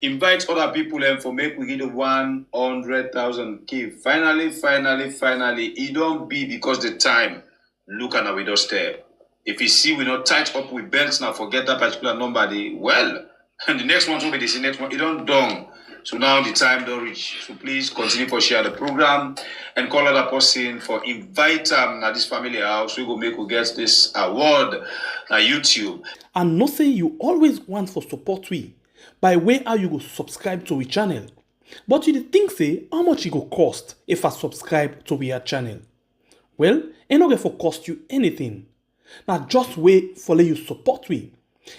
Invite other people and for make we get the 100,000 key. Finally, it don't be because the time look at we just step. If you see we not touch up with belts now, forget that particular number. Well, and the next one will be the next one. It don't done. So now the time don't reach. So please continue for share the program and call other person for invite now this family house. We go make we get this award na YouTube. And no say you always want for support we by way how you go subscribe to we channel. But you think say how much it go cost if I subscribe to we channel? Well, it not going for cost you anything. Now just wait for let you support we.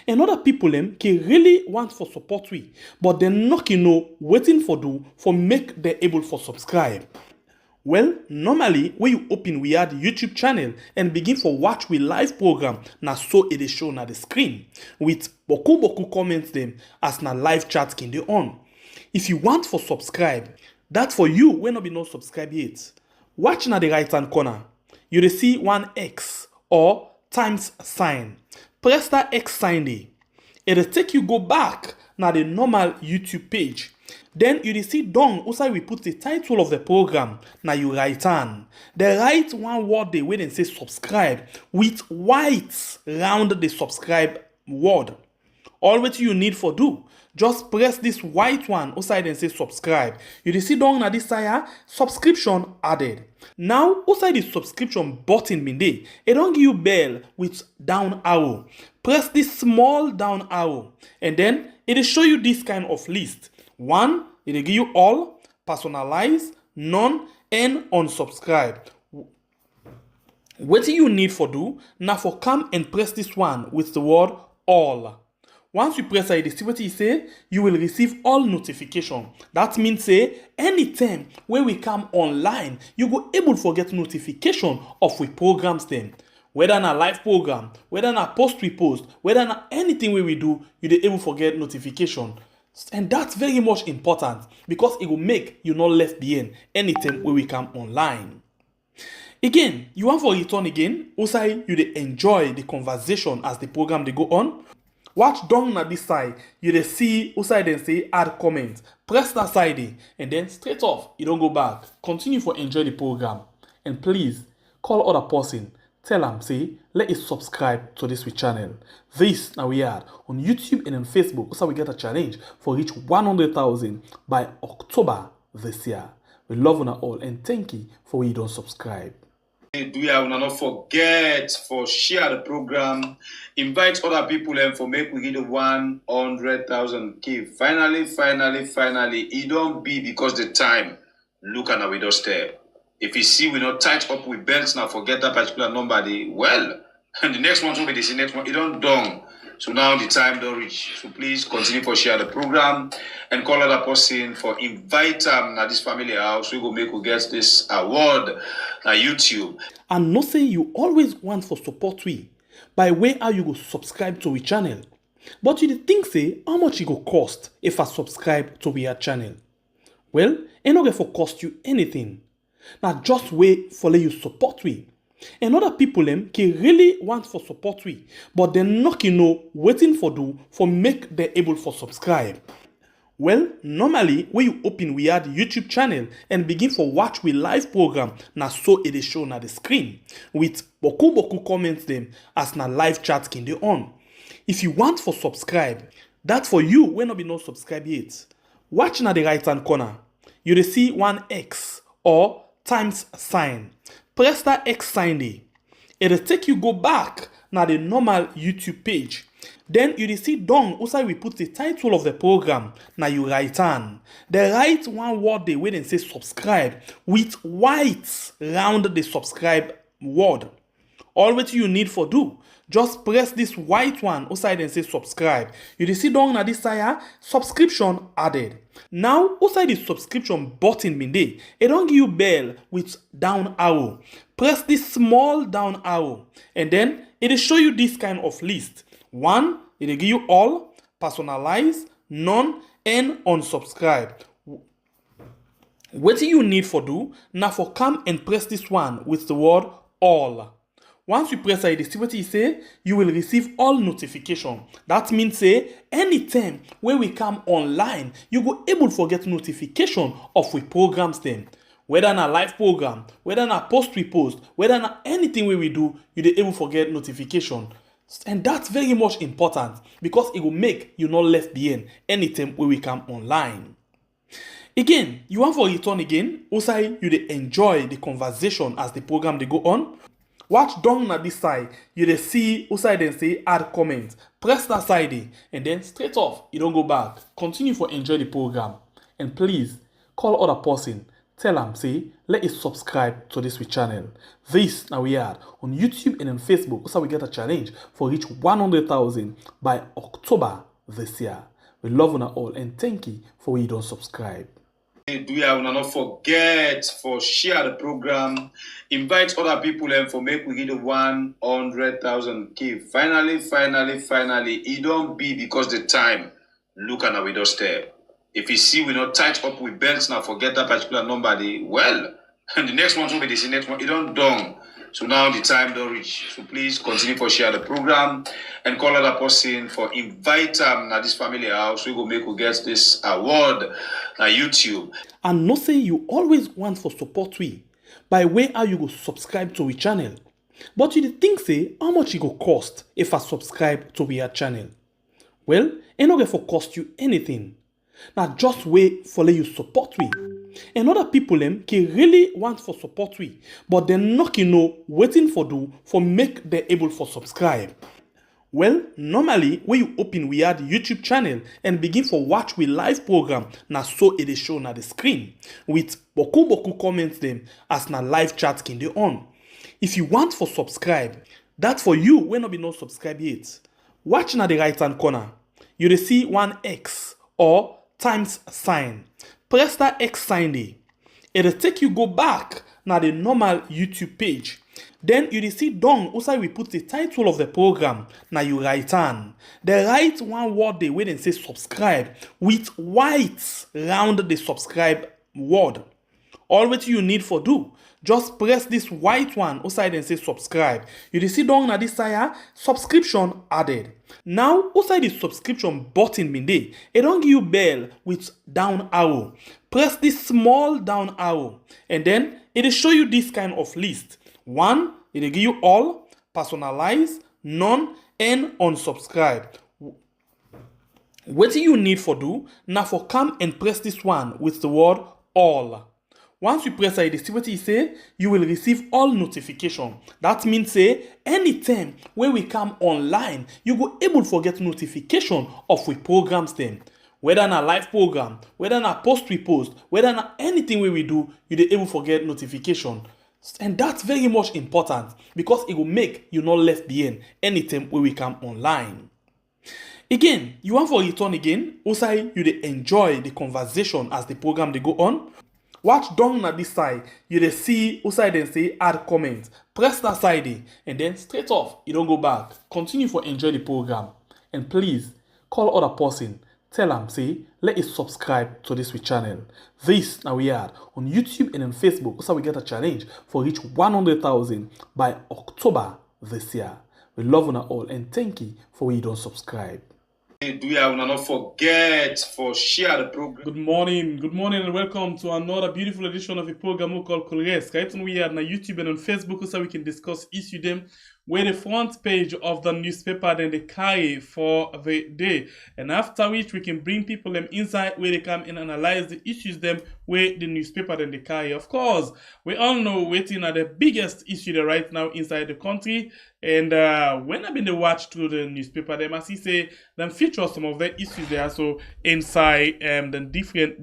And other people can really want for support we, but they're not waiting for do for make they able for subscribe. Well, normally when you open we add YouTube channel and begin for watch we live program na so it is shown at the screen with boku comments them as na live chat can dey on. If you want for subscribe, that for you when not be no subscribe yet. Watch na the right hand corner. You will see one X or times sign. Press that X sign there. It'll take you go back na the normal YouTube page. Then you see down also we put the title of the program. Now you write on. They write one word they wait and say subscribe with white round the subscribe word. All what you need for do, just press this white one outside and say subscribe. You see down na this side subscription added. Now outside the subscription button bin dey, it don't give you bell with down arrow. Press this small down arrow and then it will show you this kind of list. One, it will give you all, personalize, none, and unsubscribe. What you need for do, now for come and press this one with the word all. Once you press it, see what you say, you will receive all notification. That means say, anytime when we come online, you go able to get notification of we programs them. Whether na live program, whether na post we post, whether na anything we do, you dey able to get notification. And that's very much important because it will make you not left behind anytime when we come online. Again, you want for return again, also you dey enjoy the conversation as the program they go on. Watch down at this side, you dey see outside and say add comment. Press that side there, and then straight off, you don't go back. Continue for enjoy the program. And please call other person. Tell them, say, let it subscribe to this channel. This now we are on YouTube and on Facebook. So we get a challenge for reach 100,000 by October this year. We love you all and thank you for when you don't subscribe. Do you not forget for share the program, invite other people and for make we get the 100,000 key. Finally, it don't be because the time look at we just step. If you see we not touch up with belts now, forget that particular number. Well, and the next one will be the next one. It don't done. So now the time don't reach. So please continue for share the program and call other person for invite now this family house. We go make we get this award na YouTube. And no say you always want for support we by way how you go subscribe to we channel. But you think say how much it go cost if I subscribe to we channel? Well, it not going for cost you anything. Now just wait for let you support we. And other people can really want for support we, but they're not waiting for do for make they able for subscribe. Well, normally when you open we add YouTube channel and begin for watch we live program na so it is shown at the screen with boku comments them as na live chat can dey on. If you want for subscribe, that for you when not be no subscribe yet. Watch na the right hand corner. You will see one X or times sign. Press that X sign there. It'll take you go back na the normal YouTube page. Then you see down also we put the title of the program. Now you write on. They write one word they wait and say subscribe with white round the subscribe word. All what you need for do, just press this white one outside and say subscribe. You see down at this side subscription added. Now outside the subscription button bin dey, it don't give you bell with down arrow. Press this small down arrow and then it will show you this kind of list. One, it will give you all, personalize, none, and unsubscribe. What you need for do, now for come and press this one with the word all. Once you press it, see what it say, you will receive all notification. That means say anytime when we come online, you go able to get notification of we programs them. Whether na live program, whether na post we post, whether na anything we do, you dey able to get notification. And that's very much important because it will make you not left behind anytime when we come online. Again, you want for return again, also you dey enjoy the conversation as the program they go on. Watch down na this side, you dey see also then say add comment. Press that side and then straight off, you don't go back. Continue for enjoy the program. And please call other person. Tell them, say, let it subscribe to this channel. This now we are on YouTube and on Facebook. Also, we get a challenge for reach 100,000 by October this year. We love you all and thank you for you don't subscribe. Do you not forget for share the program, invite other people and for make we get the 100,000 key. Finally, it don't be because the time look at our doorstep. If you see we not tight up with belts now, forget that particular number. Well, and the next one will be the next one. It don't done. So now the time don't reach. So please continue for share the program and call other person for invite them at this family house. We go make who gets this award on YouTube. And not say you always want for support we by way how you go subscribe to we channel. But you think say how much it go cost if I subscribe to we channel? Well, it not for cost you anything. Now just wait for let you support we. And other people them can really want for support we, but they're not waiting for do for make them able for subscribe. Well, normally when you open we add YouTube channel and begin for watch we live program, now so it is shown at the screen with boku comments them as na live chat can they on. If you want for subscribe, that for you when not be not subscribe yet. Watch na the right hand corner. You will see one X or times sign. Press that X sign there. It'll take you go back now the normal YouTube page. Then you will see down also we put the title of the program. Now you write on. The write one word they wait and say subscribe with white round the subscribe word. All what you need for do. Just press this white one outside and say subscribe. You see down na this side subscription added. Now outside the subscription button bin dey, it don't give you bell with down arrow. Press this small down arrow and then it will show you this kind of list. One, it will give you all, personalize, none, and unsubscribe. What you need for do now for come and press this one with the word all. Once you press it, see what it say, you will receive all notification. That means say anytime when we come online, you go able to get notification of we programs them. Whether na live program, whether na post we post, whether na anything we do, you dey able to get notification. And that's very much important because it will make you not left behind anytime when we come online. Again, you want for return again, also you dey enjoy the conversation as the program they go on. Watch down na this side, you dey see outside then say add comment. Press that side and then straight off, you don't go back. Continue for enjoy the program. And please call other person. Tell them say let it subscribe to this channel. This now we are on YouTube and on Facebook. Also we get a challenge for reach 100,000 by October this year. We love you all and thank you for you don't subscribe. Do you not forget for share the program? Good morning and welcome to another beautiful edition of a program we call Colres. Right on we are on YouTube and on Facebook so we can discuss issue them where the front page of the newspaper then they carry for the day. And after which we can bring people them inside where they come and analyze the issues them where the newspaper then they carry. Of course, we all know waiting at the biggest issue there right now inside the country. And when I've been to watch through the newspaper, they must say them feature some of the issues there so inside the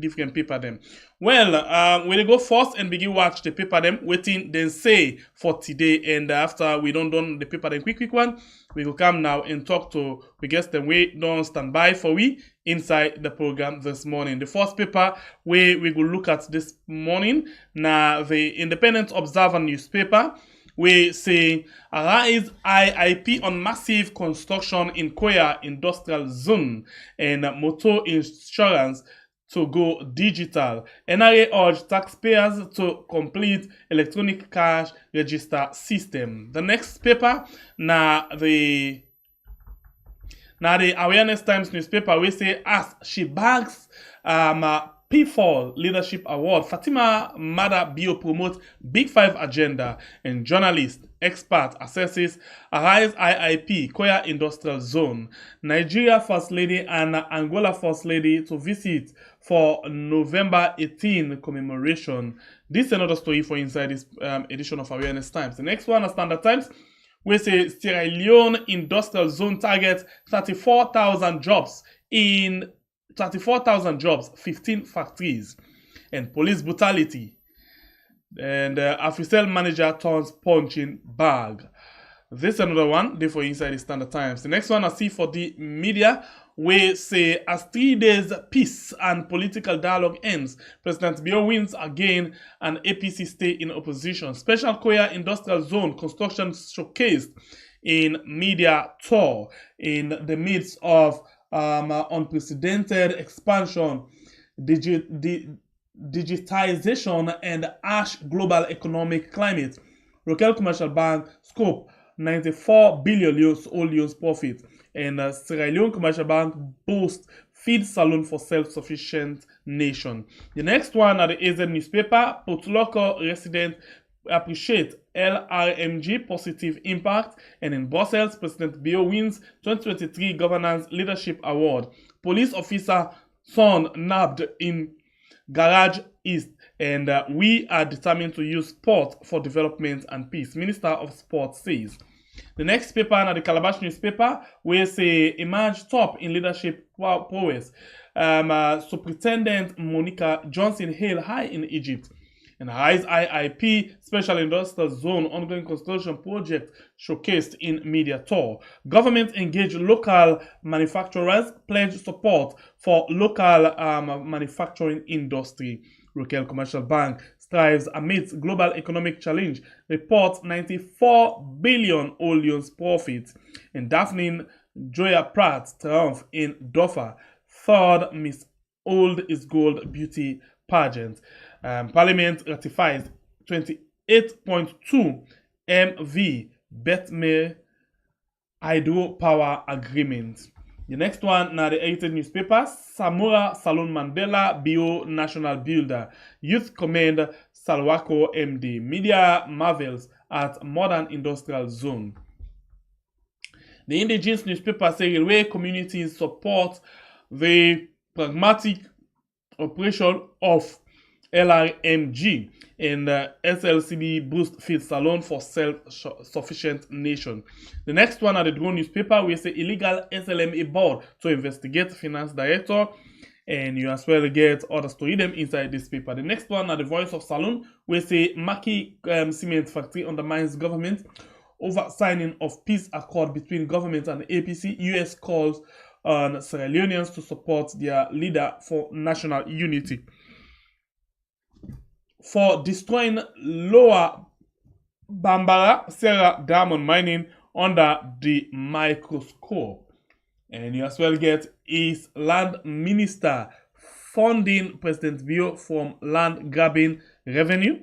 different paper them. Well, we go first and begin watch the paper them waiting then say for today, and after we done the paper them quick one, we go come now and talk to we guess them we don't stand by for we inside the program this morning. The first paper we go look at this morning now the Independent Observer newspaper. We say arise IIP on massive construction in Koya industrial zone and motor insurance to go digital. NRA urged taxpayers to complete electronic cash register system. The next paper, the Awareness Times newspaper, we say as she bags P4 Leadership Award, Fatima Mada Bio promotes Big Five agenda, and journalist, expert assesses Arise IIP, Koya Industrial Zone. Nigeria First Lady and Angola First Lady to visit for November 18 commemoration. This is another story for inside this edition of Awareness Times. The next one, Standard Times, we say Sierra Leone Industrial Zone targets 34,000 jobs, 15 factories. And police brutality. And Africell manager turns punching bag. This is another one, therefore inside the Standard Times. The next one I see for the media, we say as 3 days peace and political dialogue ends, President Bio wins again and APC stay in opposition. Special Koya Industrial Zone construction showcased in media tour in the midst of unprecedented expansion, digitization and harsh global economic climate. Local Commercial Bank scope 94 billion US profit, and Sierra Leone Commercial Bank boasts feed saloon for self-sufficient nation. The next one at the AZ newspaper, Potloco resident appreciate LRMG positive impact, and in Brussels, President Bio wins 2023 Governance Leadership Award. Police officer son nabbed in Garage East, and we are determined to use sport for development and peace, Minister of Sport says. The next paper, now the Calabash newspaper, we say emerge top in leadership prowess. Superintendent Monica Johnson hail high in Egypt. And Rise IIP Special Industrial Zone ongoing construction project showcased in media tour. Government engage local manufacturers, pledge support for local manufacturing industry. Local Commercial Bank strives amidst global economic challenge, reports 94 billion Olions profit. And Daphne Joya Pratt triumph in Dofa, third Miss Old is Gold beauty pageant. Parliament ratifies 28.2 MV Betme hydropower agreement. The next one, now the edited newspaper, Samora Salon Mandela Bio National Builder. Youth commend Salwako MD. Media marvels at Modern Industrial Zone. The indigenous newspaper say railway communities support the pragmatic operation of LRMG, and SLCB boost feed salon for self-sufficient nation. The next one at the Drone newspaper, we say illegal SLMA board to investigate finance director, and you as well get other story them inside this paper. The next one at the Voice of Saloon, we say Maki cement factory undermines government over signing of peace accord between government and APC. US calls on Sierra Leoneans to support their leader for national unity. For destroying Lower Bambara Serra diamond mining under the microscope. And you as well get is land minister funding President Bio from land grabbing revenue.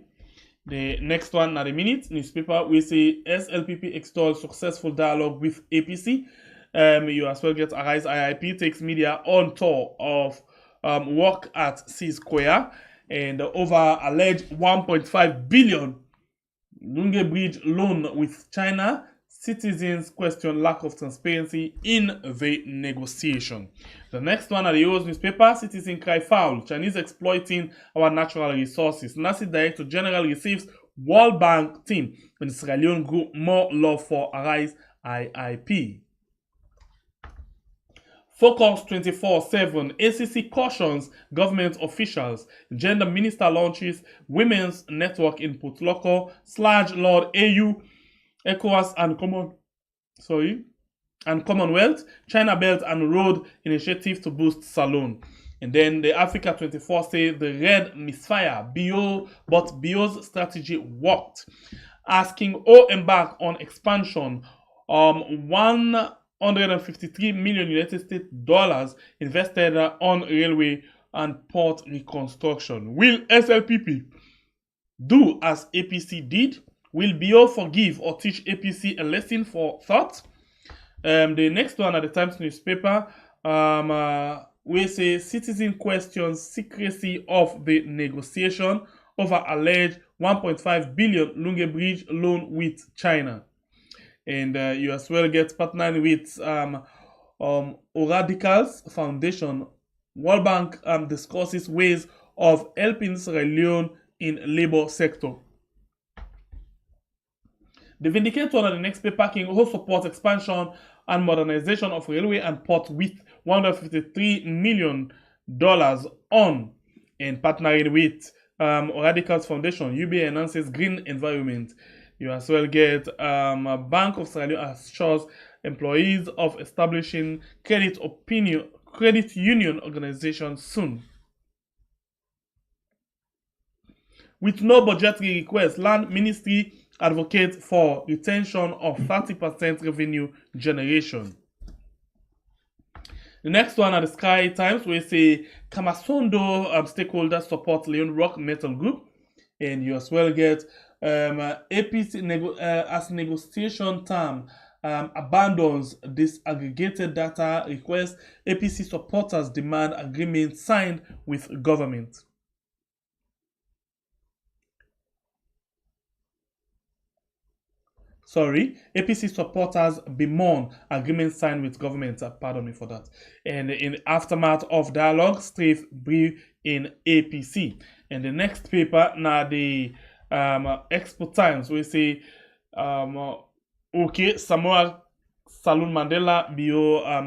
The next one at the minute newspaper, we say SLPP extols successful dialogue with APC. You as well get Arise IIP takes media on tour of work at C Square. And over alleged 1.5 billion Lunge Bridge loan with China, citizens question lack of transparency in the negotiation. The next one at the US newspaper, citizen cry foul, Chinese exploiting our natural resources. NASA Director General receives World Bank team when Sierra Leone grew more love for Arise IIP. Focus 24/7. ACC cautions government officials. Gender Minister launches Women's Network in Potloco. Sludge Lord AU, ECOWAS and Commonwealth. China Belt and Road Initiative to boost Salon. And then the Africa 24 say the red misfire. But Bio's strategy worked. Asking O embark on expansion. 153 million United States dollars invested on railway and port reconstruction. Will SLPP do as APC did? Will BO forgive or teach APC a lesson for thought? The next one at the Times newspaper, we say citizen questions secrecy of the negotiation over alleged 1.5 billion Lunge Bridge loan with China. And you as well get partnering with Radicals Foundation. World Bank discusses ways of helping Sierra Leone in labor sector. The Vindicator on the next paper King also supports expansion and modernization of railway and port with $153 million on, and partnering with Radicals Foundation. UBA enhances green environment. You as well get Bank of Sierra Leone assures employees of establishing credit union organization soon. With no budgetary request, Land Ministry advocates for retention of 30% revenue generation. The next one at the Sky Times, we say Kamasondo stakeholders support Leon Rock Metal Group, and you as well get APC as negotiation term abandons disaggregated data request. APC supporters demand agreement signed with government. APC supporters bemoan agreement signed with government. Pardon me for that. And in aftermath of dialogue, Strafe brief in APC. And the next paper, now the Expo Times, we say, okay, Samoa Salon Mandela bio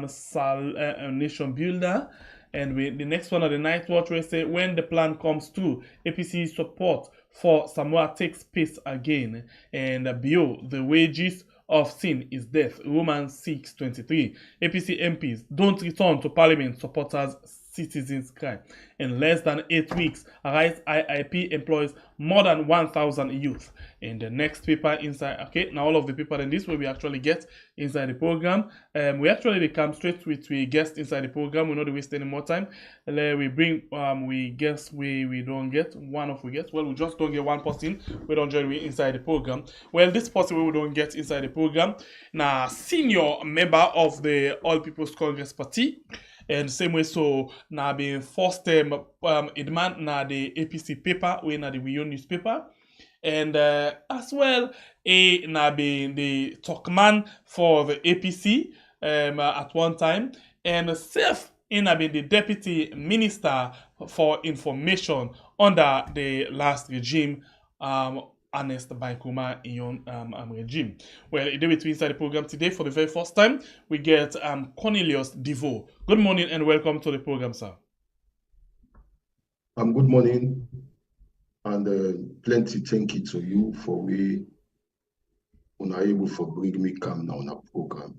nation builder. And the next one of the Night Watch, we say, when the plan comes through, APC support for Samoa takes pace again. And BO, the wages of sin is death. Romans 6:23. APC MPs don't return to parliament, supporters citizens cry. In less than 8 weeks, Arise IIP employs more than 1,000 youth. In the next paper inside, okay, now all of the paper in this way we actually get inside the program. We actually come straight with we guest inside the program. We're not waste any more time. We bring we guess we don't get one of we guess. Well, we just don't get one person. We don't join inside the program. Well, this person we don't get inside the program. Now, senior member of the All People's Congress Party. And same way, so now being first term demand na the APC paper, we na the WIO newspaper, and as well na being the talkman for the APC at one time, and self in being the deputy minister for information under the last regime. Ernest by Kuma in regime. Well, in between inside the program today, for the very first time, we get Cornelius Devo. Good morning and welcome to the program, sir. Good morning, and plenty thank you to you for we able for bring me come now on our program.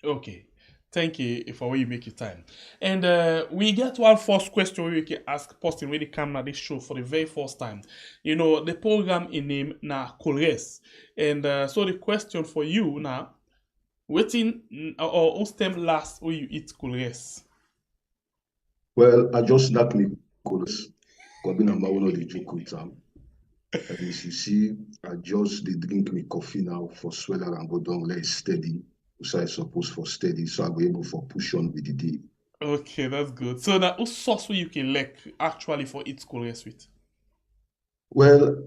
Okay. Thank you for where you make your time. And we get one first question we can ask person when they come on this show for the very first time. You know, the program in name na Colres. And so the question for you now, waiting or who's time last when you eat Colres? Well, I just snack me Colres. Because I'm not the drink with them. And as you see, I just drink me coffee now for sweller and go down less steady. So I suppose for steady, so I'll be able for push on with the day. Okay, that's good. So now, what sauce you can like actually for eat Colres with? Well,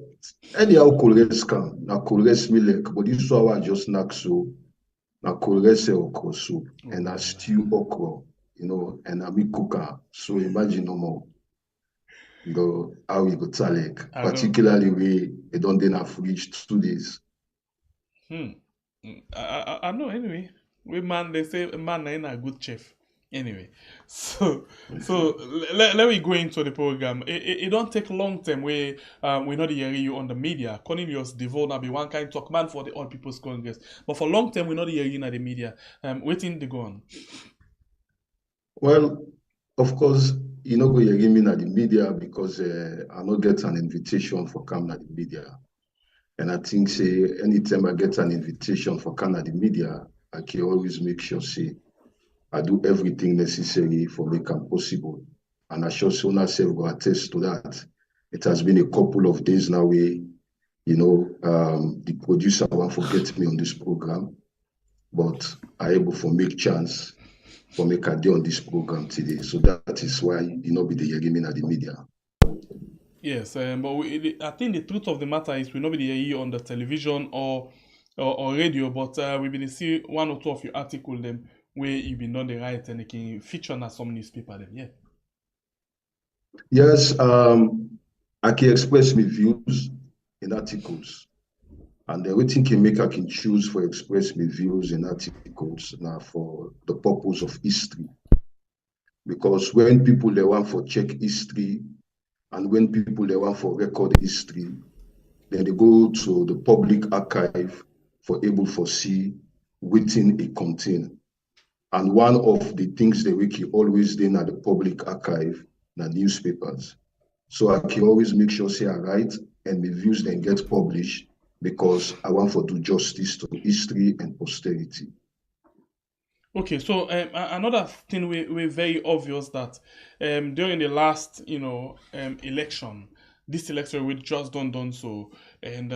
anyhow Colres come. Now Colres me like, but this is how I just snack so. Now Colres okra soup and I stew okra, you know, and I make cooker. So imagine no more. You know how we go tell like, particularly we don't then have fridge 2 days. I know anyway. We man, they say a man ain't a good chef. Anyway, so let me go into the program. It don't take long time. We not hearing you on the media. Cornelius Devo now be one kind talk man for the All People's Congress, but for long time we not hearing you in the media. Waiting to go on. Well, of course, you know go hearing me at the media because I not get an invitation for coming at the media. And I think, say, anytime I get an invitation for Canada media, I can always make sure, say, I do everything necessary for make it possible. and I sure Sona self will attest to that. It has been a couple of days now where, the producer won't forget me on this program, but I able for make chance for make a day on this program today. So that is why be the Yegimin at the media. Yes, but I think the truth of the matter is we nobody hear you on the television or radio, but we been see one or two of your articles them where you been done the right and they can feature on some newspaper them. Yeah. Yes, I can express my views in articles, and everything can make I can choose for express my views in articles now for the purpose of history. Because when people they want for check history, and when people they want for record history, then they go to the public archive for able to see within it contain. And one of the things that we can always do at the public archive, the newspapers. So I can always make sure say I write and my views then get published because I want to do justice to history and posterity. Okay, so another thing we very obvious that during the last election, this election we just done so, and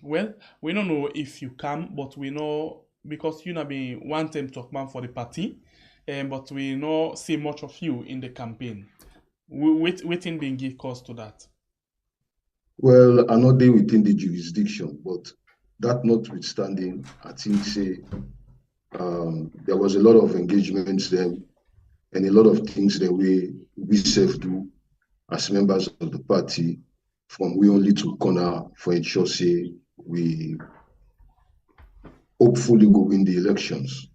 well, we don't know if you come, but we know because you know been one time talk man for the party, but we not see much of you in the campaign. Waiting being give cause to that. Well, I'm not there within the jurisdiction, but that notwithstanding, I think say there was a lot of engagements there and a lot of things that we self do as members of the party from we only to corner for ensure say we hopefully go win the elections.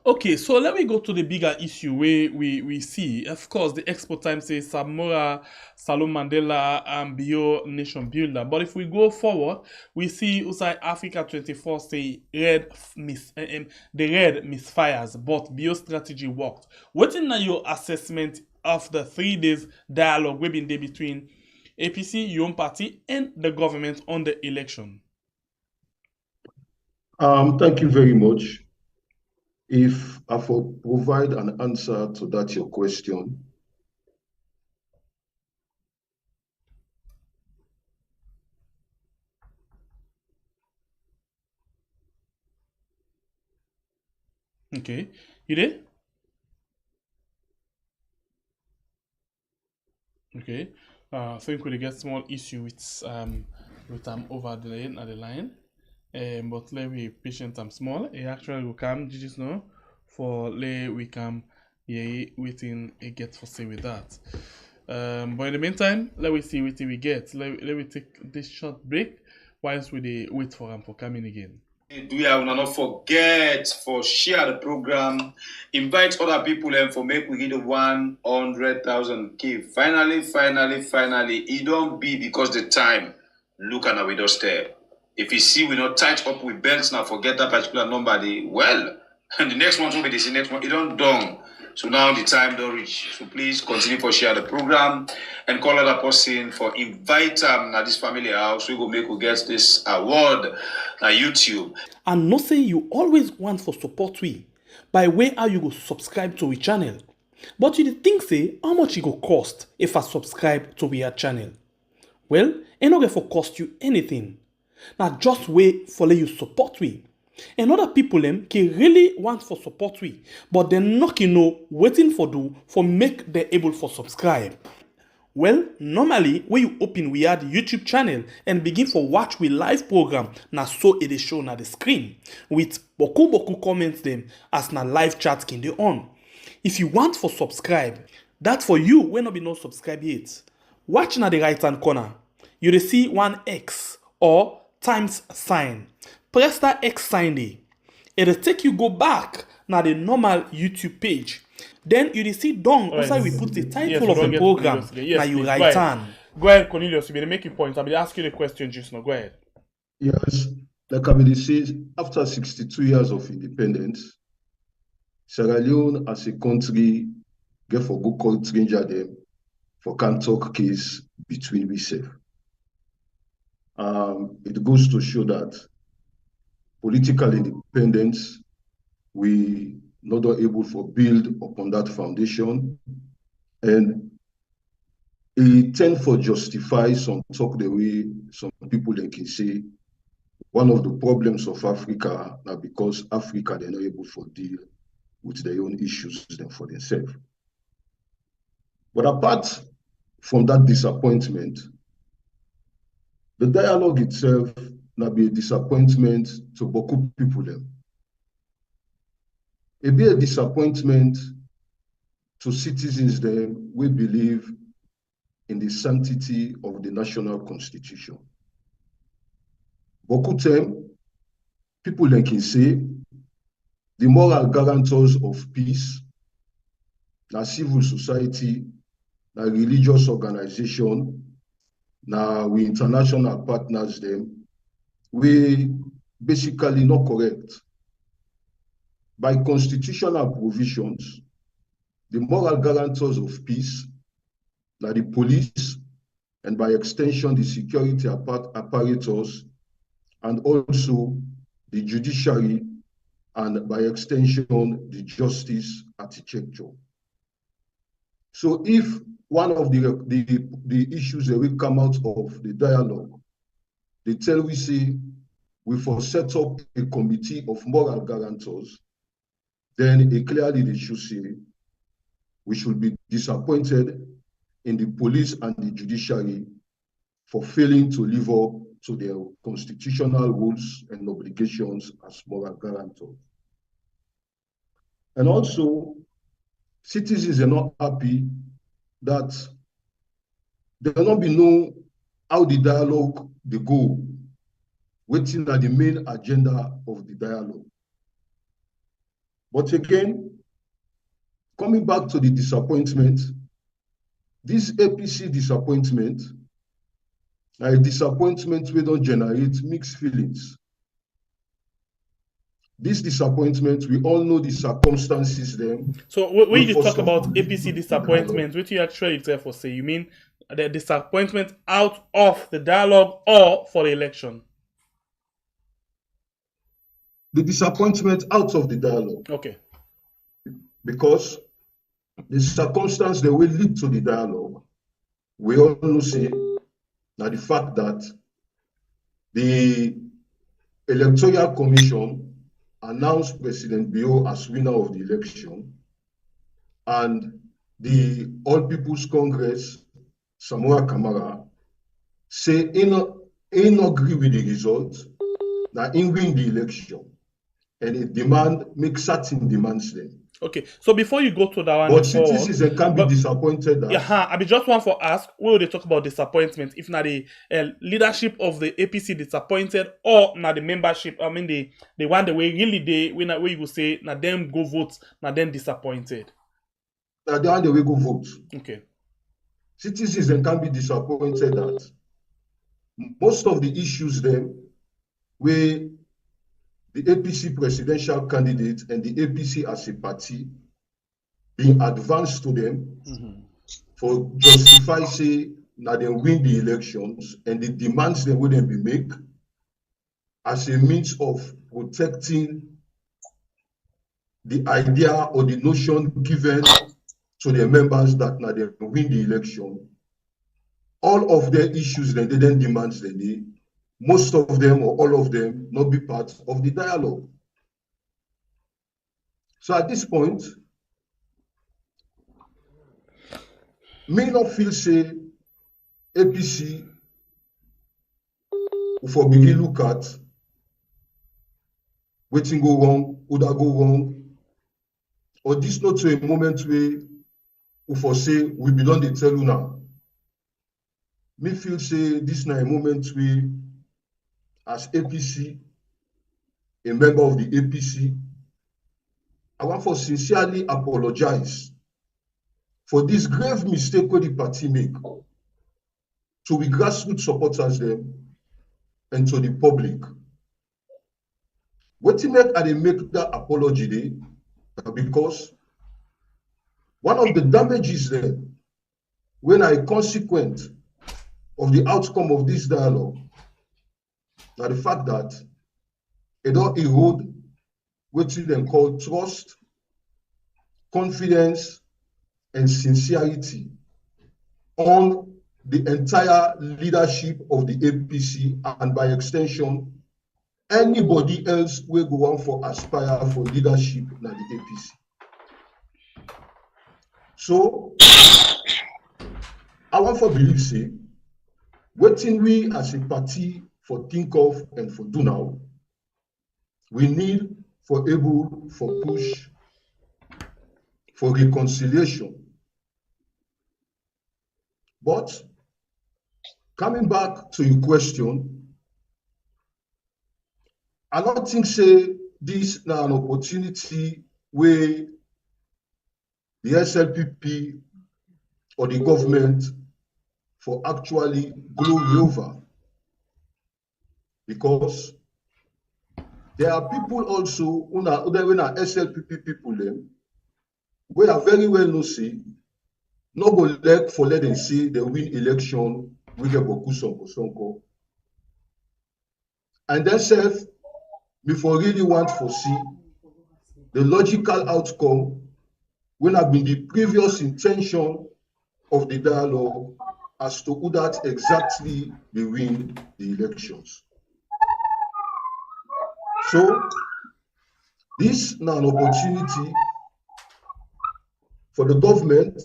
Okay, so let me go to the bigger issue where we see, of course, the Expo time says Samora, Salom Mandela, and Bio Nation Builder. But if we go forward, we see Usai Africa 24 say the red misfires, but Bio strategy worked. What is your assessment of the 3 days dialogue we've been there between APC, your own party, and the government on the election? Thank you very much. If I provide an answer to that your question, okay, you there? Okay, I think we get small issue with over the line, but let we patient and small. It actually will come. Did you know? For we come waiting it get for say with that. But in the meantime, let we see what we get. Let we take this short break whilst we wait for him for coming again. Do you not forget for share the program, invite other people and for make we get 100,000 key. Finally, it don't be because the time look at our doorstep. If you see we not tight up with belts now, forget that particular number. And the next one will be the next one. It don't done. So now the time don't reach. So please continue for share the program and call other person for invite them at this family house. We go make we get this award at YouTube. And not say you always want for support we by way how you go subscribe to we channel. But you think say how much it go cost if I subscribe to we channel? Well, it not going for cost you anything. Now just wait for let you support we. And other people them can really want for support we, but they're not waiting for do for make them able for subscribe. Well, normally when you open we add YouTube channel and begin for watch we live program na so it is shown at the screen with boku comments them as na live chat can dey on. If you want for subscribe, that for you when not be no subscribe yet. Watch na the right hand corner. You will see one X or times sign. Press that X sign there. It'll take you go back now the normal YouTube page. Then you will see down outside we put the title of the program. Now you right hand. Go ahead, Cornelius. You better make your point. I'll be asking you the question just now. Go ahead. Yes, like Abidi says, after 62 years of independence, Sierra Leone as a country get for good call stranger them for can talk case between we self. It goes to show that political independence we not able to build upon that foundation, and it tend for justify some talk the way some people they can say one of the problems of Africa now because Africa they're not able to deal with their own issues them for themselves. But apart from that disappointment, the dialogue itself now be a disappointment to beaucoup people them. It be a disappointment to citizens them we believe in the sanctity of the national constitution. Beaucoup time, people then can say the moral guarantors of peace, na civil society, na religious organization, na we international partners them, we basically not correct. By constitutional provisions, the moral guarantors of peace, na the police, and by extension, the security apparatus, and also the judiciary, and by extension, the justice architecture. So if one of the issues that will come out of the dialogue, they tell we say, we for set up a committee of moral guarantors, then clearly they should say, we should be disappointed in the police and the judiciary for failing to live up to their constitutional rules and obligations as moral guarantors. And also, citizens are not happy that there will not be know how the dialogue they go, waiting at the main agenda of the dialogue. But again, coming back to the disappointment, this APC disappointment, a disappointment we don't generate mixed feelings. This disappointment, we all know the circumstances then. So when you talk about APC disappointment, what you actually therefore say? You mean the disappointment out of the dialogue or for the election? The disappointment out of the dialogue. Okay. Because the circumstance that will lead to the dialogue, we all know say now the fact that the Electoral Commission announced President Bio as winner of the election, and the All People's Congress, Samoa Kamara, say he not agree with the result, that he win the election, and it make certain demands then. Okay, so before you go to that one, but citizens can be disappointed. I be just want for ask, where they talk about disappointment? If not the leadership of the APC disappointed, or not the membership, I mean the one the way really they when you go say now them go vote, now them disappointed. Now the one the way go vote. Okay. Citizens can be disappointed that most of the issues them where the APC presidential candidate and the APC as a party being advanced to them for justify say that they win the elections and the demands they wouldn't be make as a means of protecting the idea or the notion given to their members that now they win the election. All of their issues then they then demands they need. Most of them or all of them not be part of the dialogue. So at this point, may not feel say APC for begin look at waiting go wrong, would I go wrong, or this not to a moment where we for say we belong to tell you now. Me feel say this now a moment where as APC, a member of the APC, I want to sincerely apologize for this grave mistake that the party make to the grassroots supporters them and to the public. What they make that apology day, because one of the damages there, when I consequent of the outcome of this dialogue, now the fact that it don't erode what they call trust confidence, and sincerity on the entire leadership of the APC, and by extension, anybody else will go on for aspire for leadership in the APC. So, I want to believe, say, waiting we as a party for think of and for do now, we need for able for push for reconciliation. But coming back to your question, I don't think say this now an opportunity where the SLPP or the government for actually glory over, because there are people also who are SLPP people them, we are very well know say no go let for let them say they win election we get Boku Sonko. And then self before really want to see the logical outcome when have been the previous intention of the dialogue as to who that exactly they win the elections. So this now an opportunity for the government,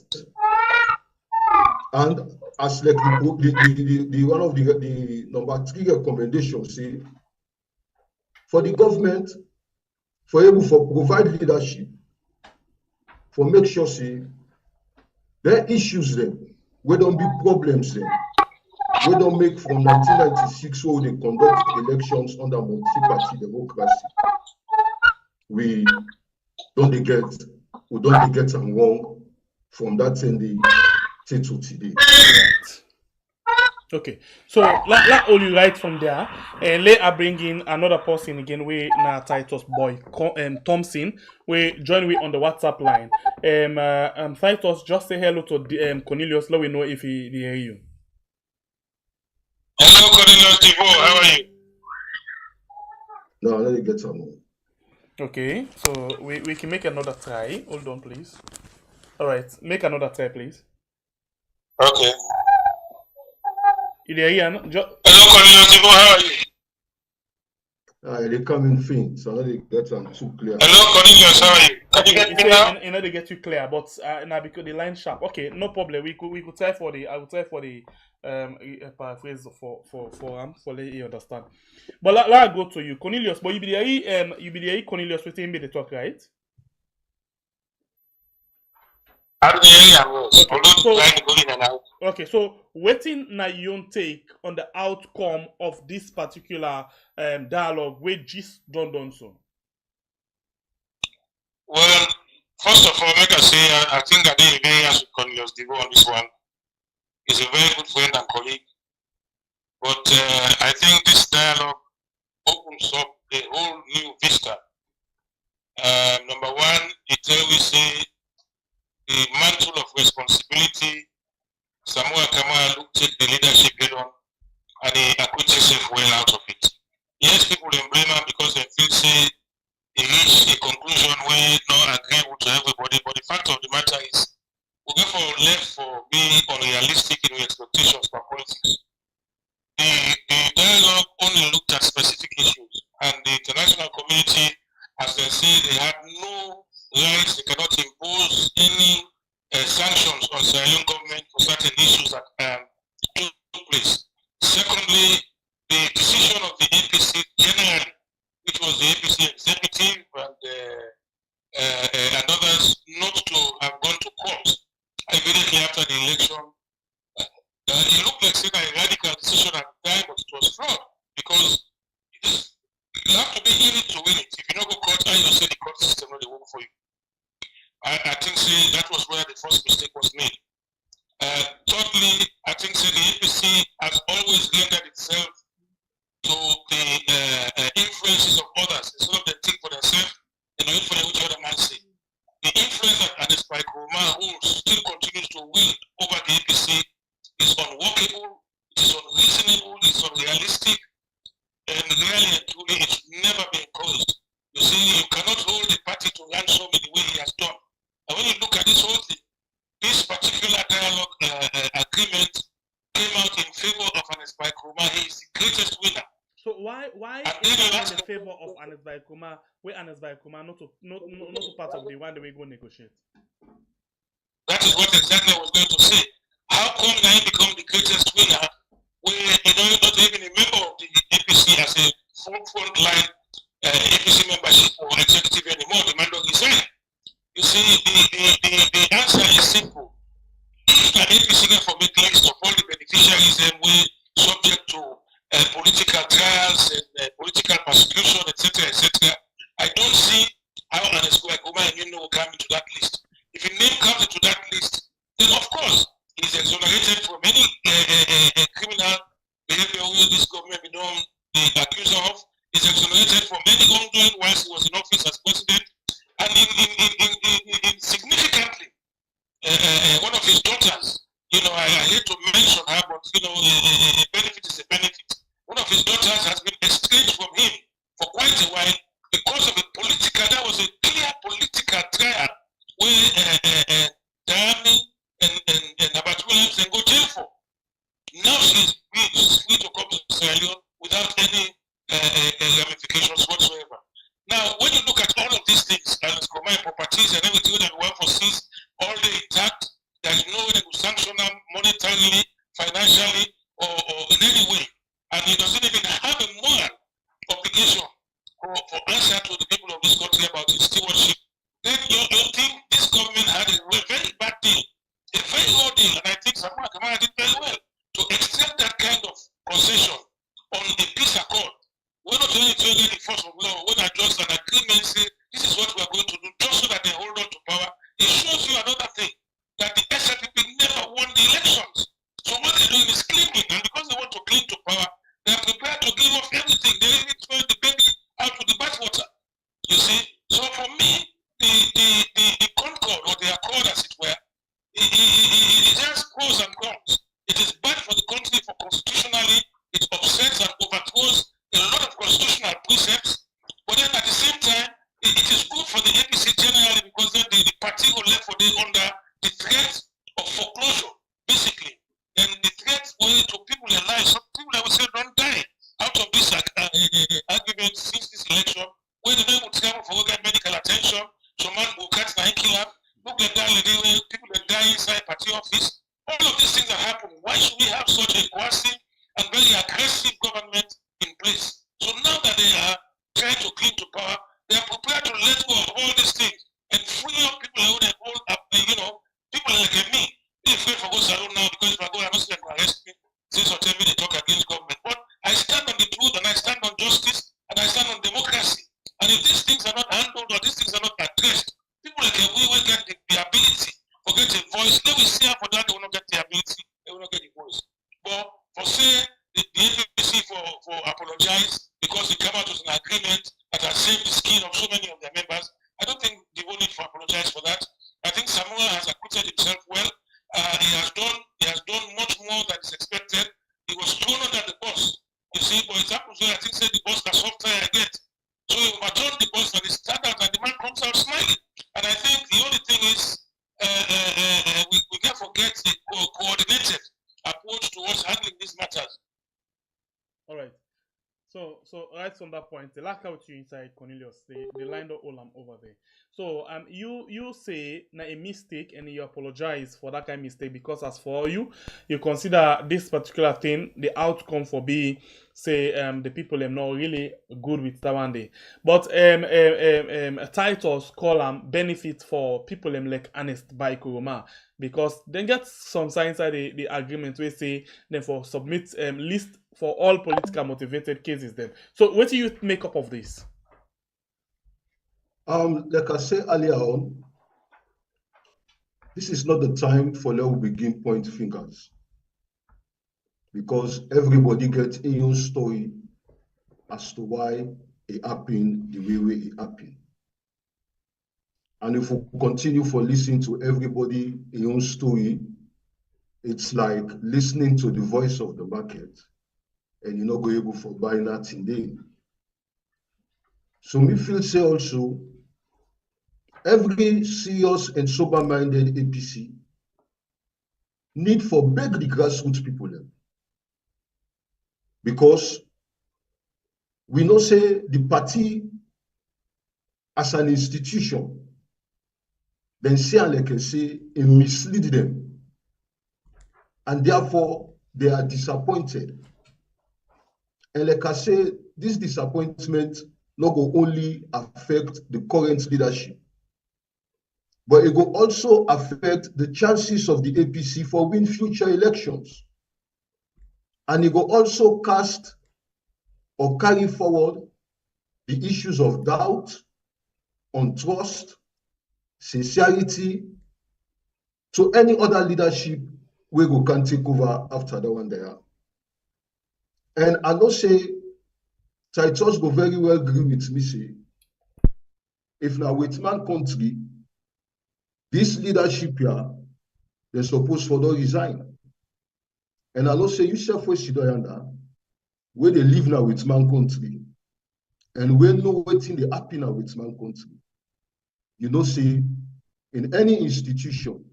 and as like the one of the number 3 recommendations say, for the government for able for provide leadership, for make sure say their issues them, we don't be problems them, we don't make from 1996 where they conduct elections under multi-party democracy. We don't get them wrong from that thing they take to today. Okay, so let all you write from there, and let I bring in another person again. We na Titus Boye Thompson. We join we on the WhatsApp line. Titus, just say hello to Cornelius. Let we know if he hear you. Hello, Cornelius Divo. How are you? No, let me get some more. Okay, so we can make another try. Hold on, please. All right, make another try, please. Okay. Hello, Cornelius Divo. How are you? They come in faint, so let me get them too clear. Hello, Cornelius. How are you? Can you get me now? In order to get you clear, but now because the line sharp. Okay, no problem. We could try for the. I will try for the paraphrase for let you understand. But let go to you, Cornelius. But you be there, Cornelius. Within me the talk, right? Okay, so waiting na your take on the outcome of this particular dialogue with Gis done so. Well, first of all, make I say I think I did very as Cornelius Divo on this one. He's a very good friend and colleague. But I think this dialogue opens up a whole new vista. Number one, it always say the mantle of responsibility. Samuel Kamara take the leadership head on and he acquit himself well out of it. Yes, people blame him because they feel say he reached a conclusion where not agreeable to everybody, but the fact of the matter is we therefore left for being unrealistic in the expectations for politics. The dialogue only looked at specific issues, and the international community, as they say, they had no rights, they cannot impose any sanctions on Sierra Leone government for certain issues that took place. Secondly, the decision of the APC generally, which was the APC executive and others, not to have gone to court immediately after the election. It looked like a radical decision at the time, but it was fraud because you have to be in it to win it. If you don't go court, I just say the court system will work for you. I think that was where the first mistake was made. Thirdly, I think the APC has always rendered itself to the influences of others instead of they think for themselves and wait for which other man say. The influence that despite Roma who still continues to wield over the APC is unworkable, it is unreasonable, it is unrealistic, and really and truly it should never be encouraged. You see, you cannot hold the party to ransom in the way he has done. And when you look at this whole thing, this particular dialogue agreement came out in favor of Anas Baikoma. He is the greatest winner. So why And is then it last in the favor of Anas Baikoma, where Anas Baikoma not to part of the one that we go negotiate? That is what exactly I was going to say. How come now he become the greatest winner when not even a member of the APC as a front line APC membership or executive anymore? The man don't resign. You see, the answer is simple. If an APC can for make list of all the beneficiaries and we subject to political trials and political persecution, etc., I don't see how an Baikoma will come into that list. If a name comes into that list, then of course he's exonerated from any criminal behavior where this government be done the accuser of. He's exonerated from any wrongdoing whilst he was in office as president. And in significantly, one of his daughters, I hate to mention her, but a benefit is a benefit. One of his daughters has been estranged from him for quite a while because of that was a clear political trial where Diane and Abat Williams can go jail for. Now she's free to come to Sierra Leone without any ramifications whatsoever. Now, when you look at all of these things, and combined properties and everything that we have for seas, all the intact, there is no way to sanction them monetarily, financially, or in any way. And he doesn't even have a moral obligation for answer to the people of this country about his stewardship. Then you think this government had a very bad deal, a very old deal, and I think Samuel Kamara did very well to extend that kind of concession on a peace accord. We're not only doing the force of law, we're not just an agreement say this is what we're going to do, just so that they hold on to power. It shows you another thing, that the SFPP never won the elections. So what they're doing is clinging, and because they want to cling to power, they're prepared to give up everything. They even throw the baby out with the bathwater. You see? So for me, the concord, or the accord as it were, it has pros and cons. It is bad for the country for constitutionally, it upsets and overthrows a lot of constitutional precepts, but then at the same time, it is good for the APC generally because then the party will left for under the threat of foreclosure, basically. And the threat to people in life, some people I would say don't die out of this argument since this election, where the man would travel for medical attention, some man will catch the killer, look like that, people that die inside party office. All of these things that happen. Why should we have such a coercive and very aggressive government in place? So now that they are trying to cling to power, they are prepared to let go of all these things and free up people who they hold up, people like me. They're afraid for go salon now because if I go, I'm not going to arrest me. Since or tell me they talk against government. But I stand on the truth and I stand on justice and I stand on democracy. And if these things are not handled or these things are not addressed, people like we will get the ability to get a voice. Let me see for that they will not get the ability, they will not get the voice. But for say the APC for apologize because they come out with an agreement that has saved the skin of so many of their members, I don't think they will need to apologize for that. I think Samuel has acquitted himself well. He has done much more than is expected. He was thrown under the bus. You see, for example, so I think say the bus can soft I get. So he overturned the bus and he stand out and the man comes out smiling. And I think the only thing is we can't forget the coordinated approach towards handling these matters. All right. So right from that point, the lack out you inside Cornelius, the line don't all over there. So you say na a mistake and you apologize for that kind of mistake because as for you consider this particular thing, the outcome for being say the people are not really good with that one day. But Titus call them benefit for people like Honest by Kuruma because they get some signs inside the agreement where say then for submit list for all political motivated cases then. So what do you make up of this? Like I said earlier on, this is not the time for let we begin point fingers because everybody gets in your story as to why it happened the way it happened. And if we continue for listening to everybody in your story, it's like listening to the voice of the market and you're not going able for buy nothing then. So me feel say also every serious and sober-minded APC need for beg the grassroots people them. Because we know say the party as an institution, then say and like I say, it mislead them. And therefore they are disappointed. And like I say, this disappointment not go only affect the current leadership, but it will also affect the chances of the APC for win future elections. And it will also cast or carry forward the issues of doubt, untrust, sincerity to any other leadership we go can take over after that one there. And I know say Titus go very well agree with me say, if now with man country, this leadership here, they're supposed for don't resign. And I know say you self we sit down where they live now with man country, and we know waiting they happy now with man country. You know, say in any institution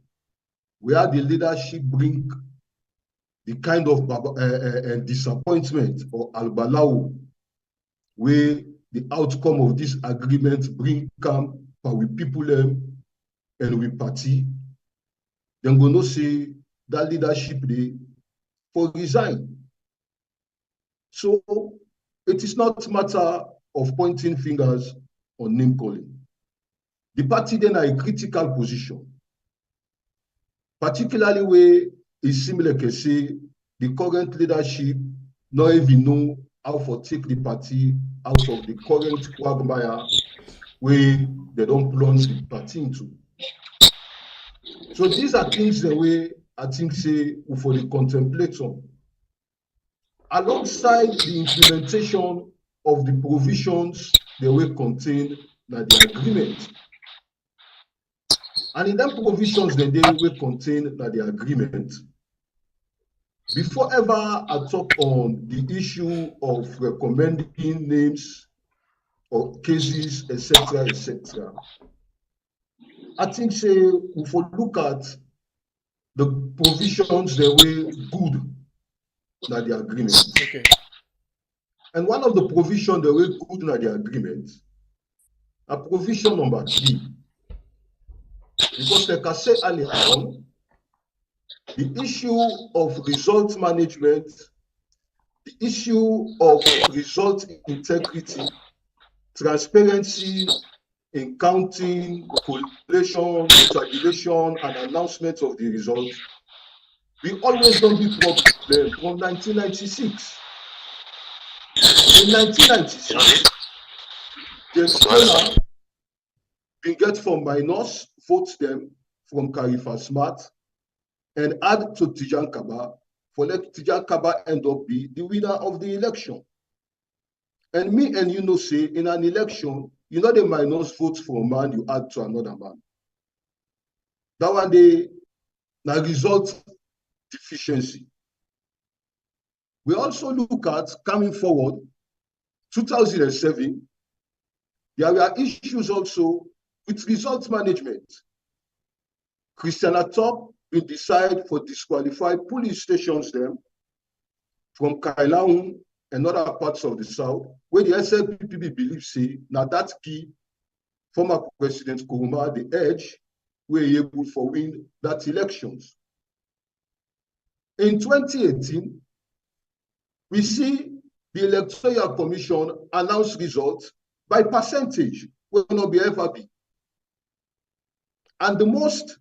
where the leadership bring the kind of disappointment or albalao where the outcome of this agreement bring come with people and with party, then go no say that leadership they for resign. So it is not a matter of pointing fingers or name calling. The party then are a critical position, particularly where it seems like I say the current leadership not even know how to take the party out of the current quagmire where they don't plunge the party into. So these are things the way I think say for the contemplate on. Alongside the implementation of the provisions that were contained in the agreement. And in them provisions that they were contained in the agreement, before ever I talk on the issue of recommending names or cases, etc., I think say if we look at the provisions that were good in the agreement. Okay. And one of the provisions that were good in the agreement, a provision number 3. Because like I said earlier on, the issue of result management, the issue of result integrity, transparency in counting, collation, tabulation, and announcement of the results, we always don't be problem from 1996. In 1996, James Taylor we get from minus, vote them from Khalifa Smart, and add to Tijan Kaba, for let Tijan Kaba end up be the winner of the election. And me and you know say, in an election, you know the minus votes for a man, you add to another man. That one day, the result deficiency. We also look at, coming forward, 2007, there were issues also with result management. Christian Atop will decide for disqualify police stations them from Kailaun and other parts of the South, where the SLPPB believes say, now that key former President Kuruma the edge, were able for win that elections. In 2018, we see the Electoral Commission announce results by percentage, will not be ever be. And the most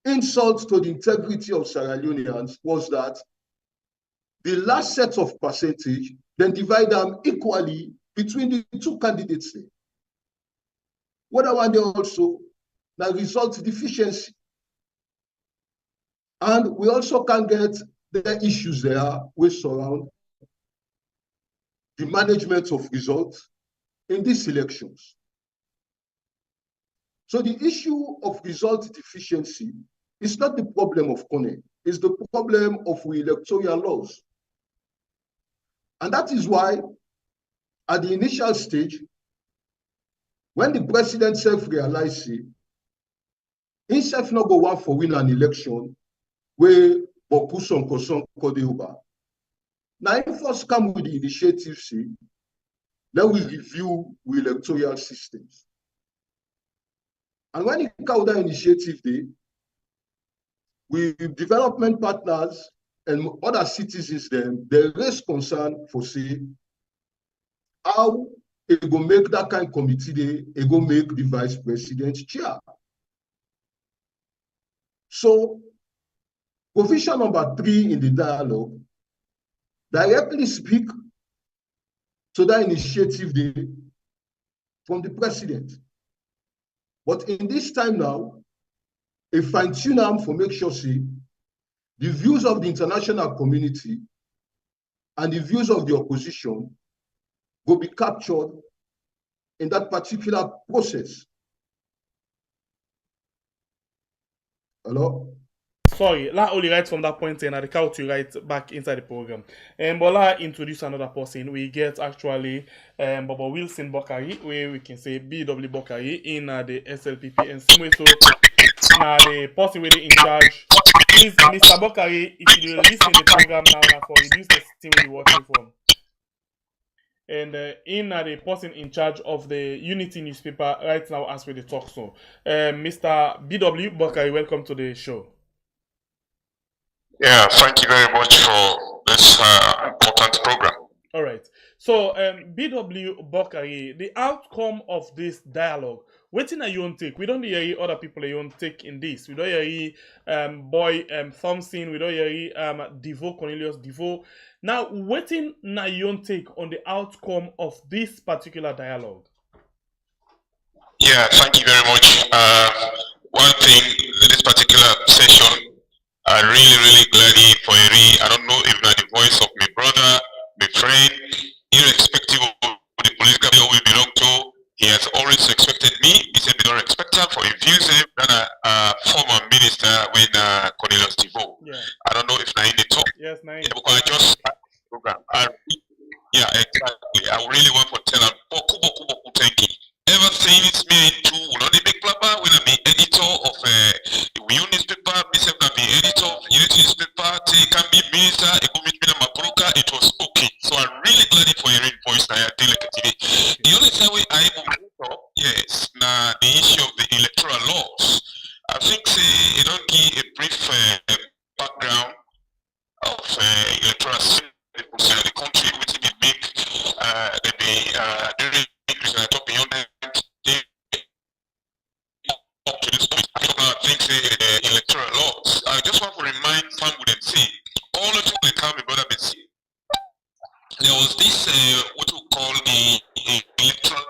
insult to the integrity of Sierra Leoneans was that the last set of percentage then divide them equally between the two candidates. What I want there also, the result deficiency. And we also can get the issues there which surround the management of results in these elections. So the issue of result deficiency is not the problem of CONE, it's the problem of electoral laws. And that is why, at the initial stage, when the president self-realize it, himself not go one for win an election where Bokuson Koson Kodeoba. Now, if first come with the initiative, see, then we review the electoral systems. And when it comes that initiative day, with development partners and other citizens, then they raise concern for say how it go make that kind of committee day, it go make the vice president chair. So, provision number 3 in the dialogue directly speak to that initiative day from the president. But in this time now, a fine-tune arm for make sure see the views of the international community and the views of the opposition will be captured in that particular process. Hello? Sorry, la only right from that point and I count to right back inside the program. But la introduce another person. We get actually Baba Wilson Bokari, where we can say BW Bokari in the SLPP and same way so now the person with in charge is Mr. Bokari. If you listen to the program now for reduce the team we're watching from. And in the person in charge of the Unity newspaper right now as we talk so. Mr. BW Bokari, welcome to the show. Yeah, thank you very much for this important program. All right. So, BW Bokari, the outcome of this dialogue, what are you on take? We don't hear other people you on take in this. We don't hear Boye Thompson. We don't hear Devo Cornelius Devo. Now, what are you on take on the outcome of this particular dialogue? Yeah, thank you very much. One thing, this particular session, I really glad for Eri. I don't know if not the voice of my brother, my friend, irrespective of the political level we belong to, he has always respected me. He said they don't respect him for his views than a former minister when Cornelius Devo. Yeah. I don't know if now in the talk. Yes, now. Yeah, because I just program. Yeah, exactly. I really want to tell him, Kubo, thank you. Ever since me too, not the big blabber, when I be editor of the newspaper, myself I be editor of Unity newspaper, can be minister, it go meet me in Mapruka, it was okay. So I'm really glad for your voice now. The only time I will up, yes, now the issue of the electoral laws. I think say you don't give a brief background of electoral system in the country, which it make during I talk beyond that. Up to this point, I think the electoral laws. I just want to remind someone and say, all the people that come, brother, there was this what we call the electoral,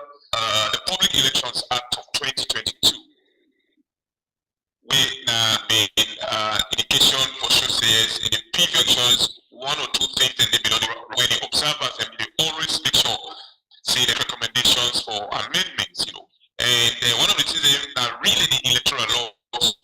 the Public Elections Act of 2022, where the indication for sure says in the previous elections, one or two things and they belong where the observers and they always make sure say the recommendations for amendments, you know. And one of the things that really the electoral laws,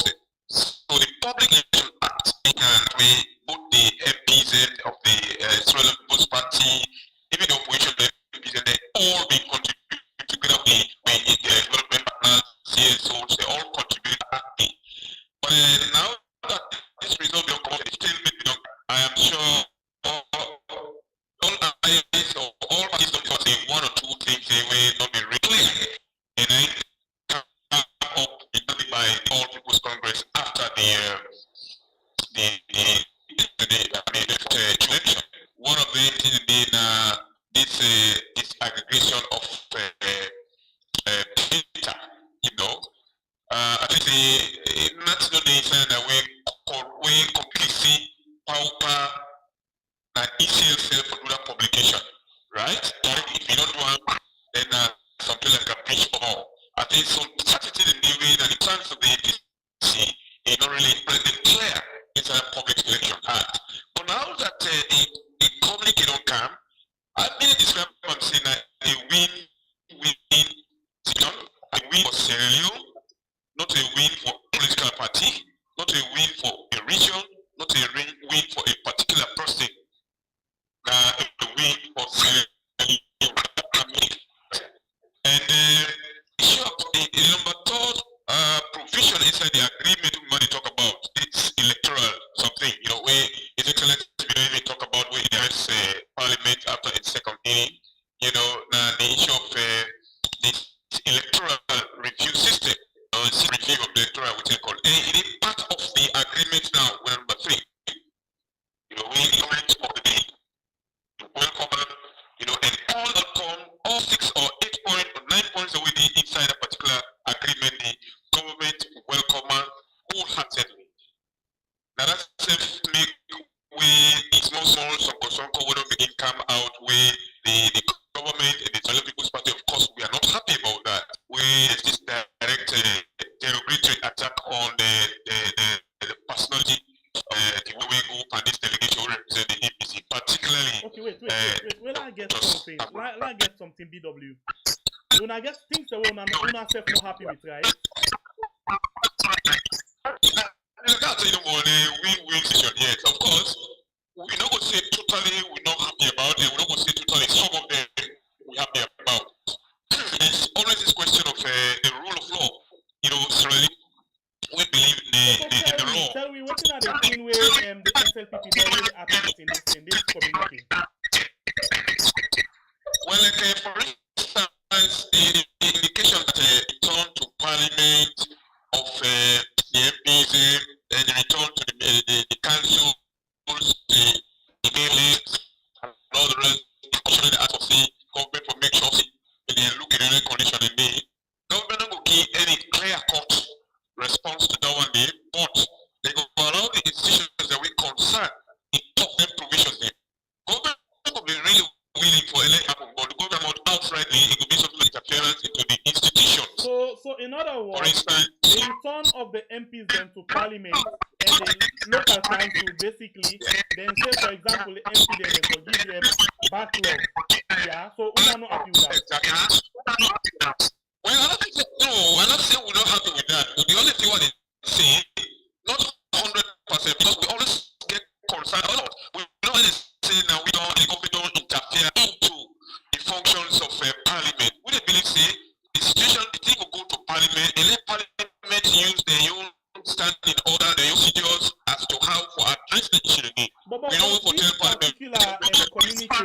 so the Public Election Act, they can weigh both the MPs of the Israeli People's Party, even the opposition MPs, and they all be contributing together with the development partners, CSOs, they all contribute actively. But now that this result will come, I am sure all eyes or all parties don't say one or two things they will not be really clear. And I come up by all People's Congress after the election. One of them is this aggregation of data, you know. I think not the sign that we completely pauper an ECL for that publication, right? If you don't do one, then something like a breach of all. I think some certain in the way that the terms of the APC is not really clear inside a Public Election Act. But now that the public don't come, I really describe what I'm saying that a win for Sierra Leone, not a win for a political party, not a win for a region, not a win for a particular person. A win for Sierra Leone. And issue come out with the government and the Israeli People's Party. Of course, we are not happy about that. With this direct derogatory attack on the personality, the way group and this delegation will represent the APC, particularly. Okay, wait. Well, I get something. I get something, BW. When I get things that we're not happy with, right? That's the win-win situation. Yes, of course. We're not going to say totally we're not happy about it. We're not going to say totally some of them we're happy about. There's always this question of the rule of law. You know, certainly we believe in the law. Tell me, what are the things where the SLPP is already active in this community? Well, like, for instance, the indication that the return to parliament of the MPs and the return to the councils, the bailiffs, and all the rest, discussion in the act of the government for make sure they look at the condition in the government will give any clear-cut response to that one day, but they will allow the institutions that we concern in top them provisions there. Government will be really willing for election, but the government outrightly it could be something like interference into the institutions. So in other words, for instance, the return of the MPs then to parliament and the local council basically then say, for example, the MP then will give them backlog. Yeah, so we are not happy with that. Exactly. Well, I'm not saying we're not happy with that. The only thing what they say, not 100%, because we always get concerned. We don't say now we don't interfere into the functions of parliament. We believe say the situation, the thing will go to parliament and let parliament use their own standing order, their own procedures as to how to address the issue again. But we don't want to tell parliament. Communique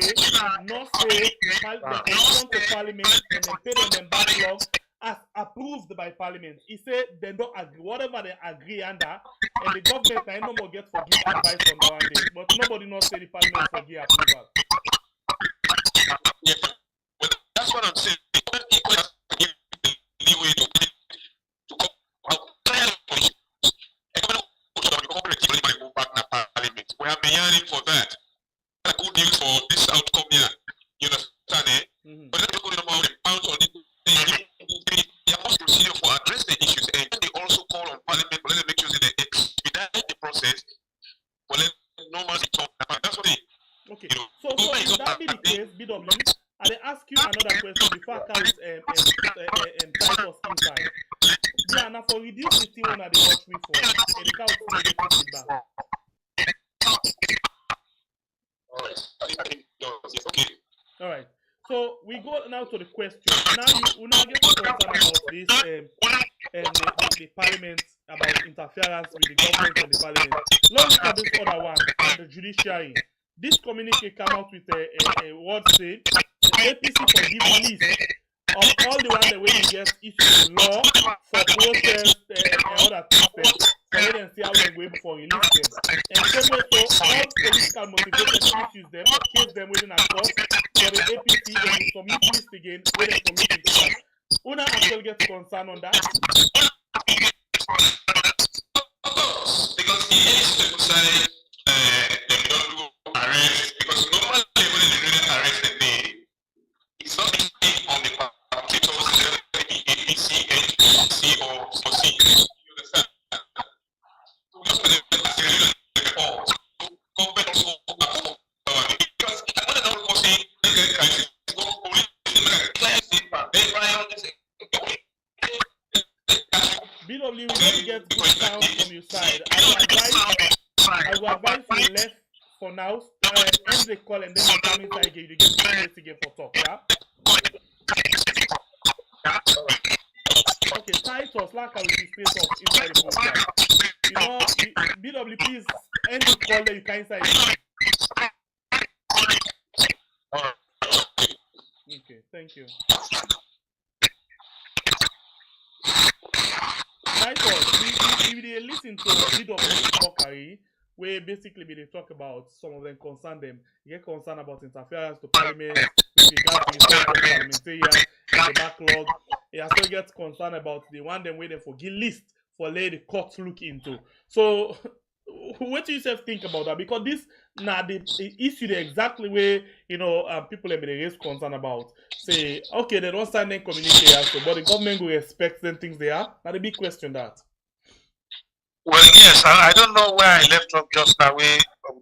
not say the return to parliament and then pay them backlog as approved by parliament. He said they don't agree, whatever they agree under, and the government I no more get forgive advice on that one day. But nobody not say the parliament forgive approval. Yeah, but that's what I'm saying. Leeway to come out clear positions. Parliament. We have been yearning for that. That's good news for this outcome here. You understand, eh? Mm-hmm. But let's go to the amount of pounds on it. They have also procedure for address the issues, and they also call on parliament for let them make sure that they expedite the process. For let no man talk about. That's what they. Okay. You know, So if that be the case, BW, I will ask you another question before I carry Titus inside. Yeah, now for reduce the thing on the watch me for the couch feedback. Okay. All right. So we go now to the question. Now you now get concerned about this the parliament, about interference with the government and the parliament. Let's look at this other one, the judiciary. This communique come out with a word say the APC forgive list of all the ones that we get issued law for protest and other things. So let them see how they go able for release them. And same way, so all political motivated issues them or case them within a court for the APC and we submit list again where they commit it. Una actually gets concerned on that. Because the APC say they don't do arrest because normally when they do the arrest it's not on the perpetrators, the APC, HPC or C. You understand? BW, we don't get good sound from your side. I will advise you left for now. End the call and then you come inside again. You get space again for talk, yeah? Okay, Titus, like I will see space off inside the program. You know, BW, please end the call then you can inside again. Okay, thank you. Titus, if they listen to BW Bokari, where basically they talk about some of them concern them. You get concerned about interference to parliament with regard to the parliamentarian and the backlog. You also get concerned about the one them waiting for give list for let the courts look into. So what do you self think about that? Because this now the issue the exactly way people have been raised concern about. Say, okay, they don't sign any communique also, but the government will expect them things they are. Now the big question that. Well, yes, I don't know where I left off just now. We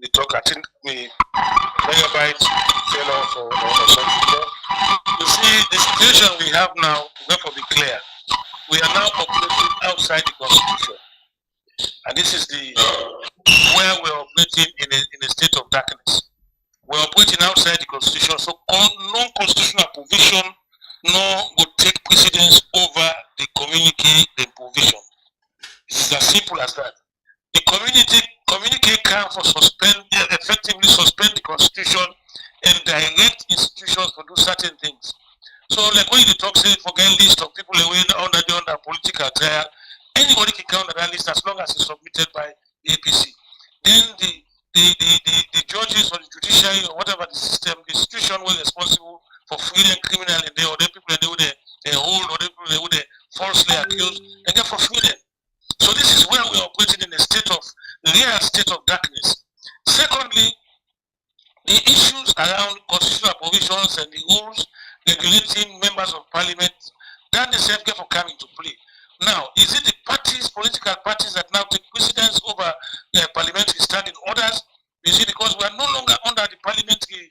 the talk. I think we megabytes fell off or something. You see, the situation we have now, therefore be clear. We are now operating outside the constitution, and this is the where we're operating in a state of darkness. We're operating outside the constitution, so non-constitutional provision will take precedence over the communique, the provision. It's as simple as that. The communique can effectively suspend the constitution and direct institutions to do certain things. So like when you talk, say, forget list of people away under political trial, anybody can count on that list as long as it's submitted by the APC. Then the judges or the judiciary or whatever the system, the institution was responsible for freeing criminal and or the people they hold or the people they falsely accused, and therefore free them. So this is where we are operating in a real state of darkness. Secondly, the issues around constitutional provisions and the rules regulating members of parliament, that themselves get for coming to play. Now, is it the political parties that now take precedence over parliamentary standing orders? You see, because we are no longer under the parliamentary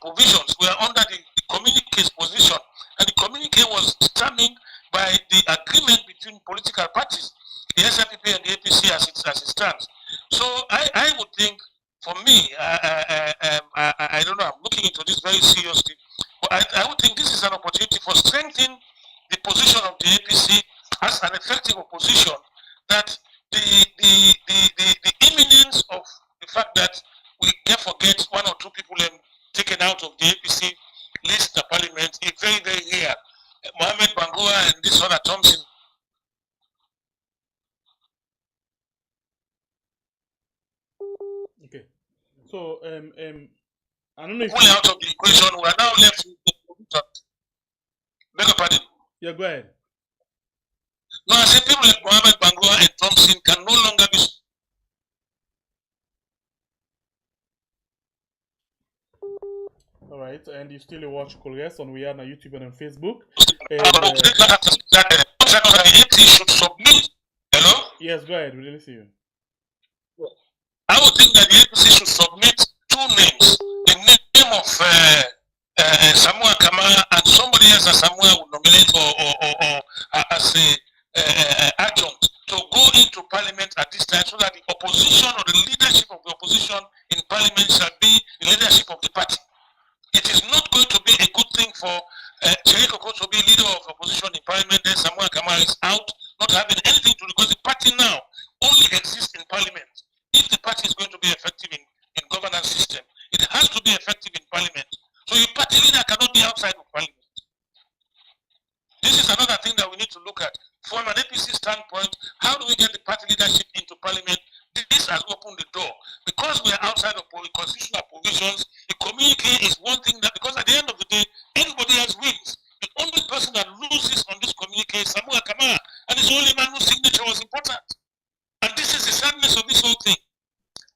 provisions, we are under the communique's position, and the communique was determined by the agreement between political parties, the SFPP and the APC as it stands. So I would think, for me, I don't know, I'm looking into this very seriously, but I would think this is an opportunity for strengthening the position of the APC as an effective opposition, that the imminence of the fact that we can forget one or two people taken out of the APC list the parliament is very, very rare. Mohammed Bangoa and this other Thompson. Okay. So I don't know if pulling out of the equation, we are now left with the beg your pardon. Yeah, go ahead. No, I said people like Mohammed Bangoa and Thompson can no longer be. All right, and you still watch Congress on We Are on YouTube and on Facebook. Should submit. Hello? Yes, go ahead. We really see you. I would think that the APC should submit two names. The name of Samuel Kamara and somebody else that Samuel would nominate or as a adjunct to go into parliament at this time, so that the opposition or the leadership of the opposition in parliament shall be the leadership of the party. It is not going to be a good thing for Cherry Coco to be leader of opposition in parliament, then Samuel Kamara is out, not having anything to do, because the party now only exists in parliament. If the party is going to be effective in governance system, it has to be effective in parliament. So your party leader cannot be outside of parliament. This is another thing that we need to look at. From an APC standpoint, how do we get the party leadership into parliament? This has opened the door. Because we are outside of constitutional provisions, the communique is one thing that, because at the end of the day, everybody else wins. The only person that loses on this communique is Samuel Kamara, and it's the only man whose signature was important. And this is the sadness of this whole thing.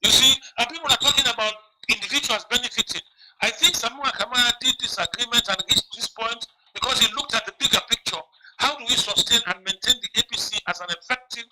You see, and people are talking about individuals benefiting. I think Samuel Kamara did this agreement and reached this point because he looked at the bigger picture. How do we sustain and maintain the APC as an effective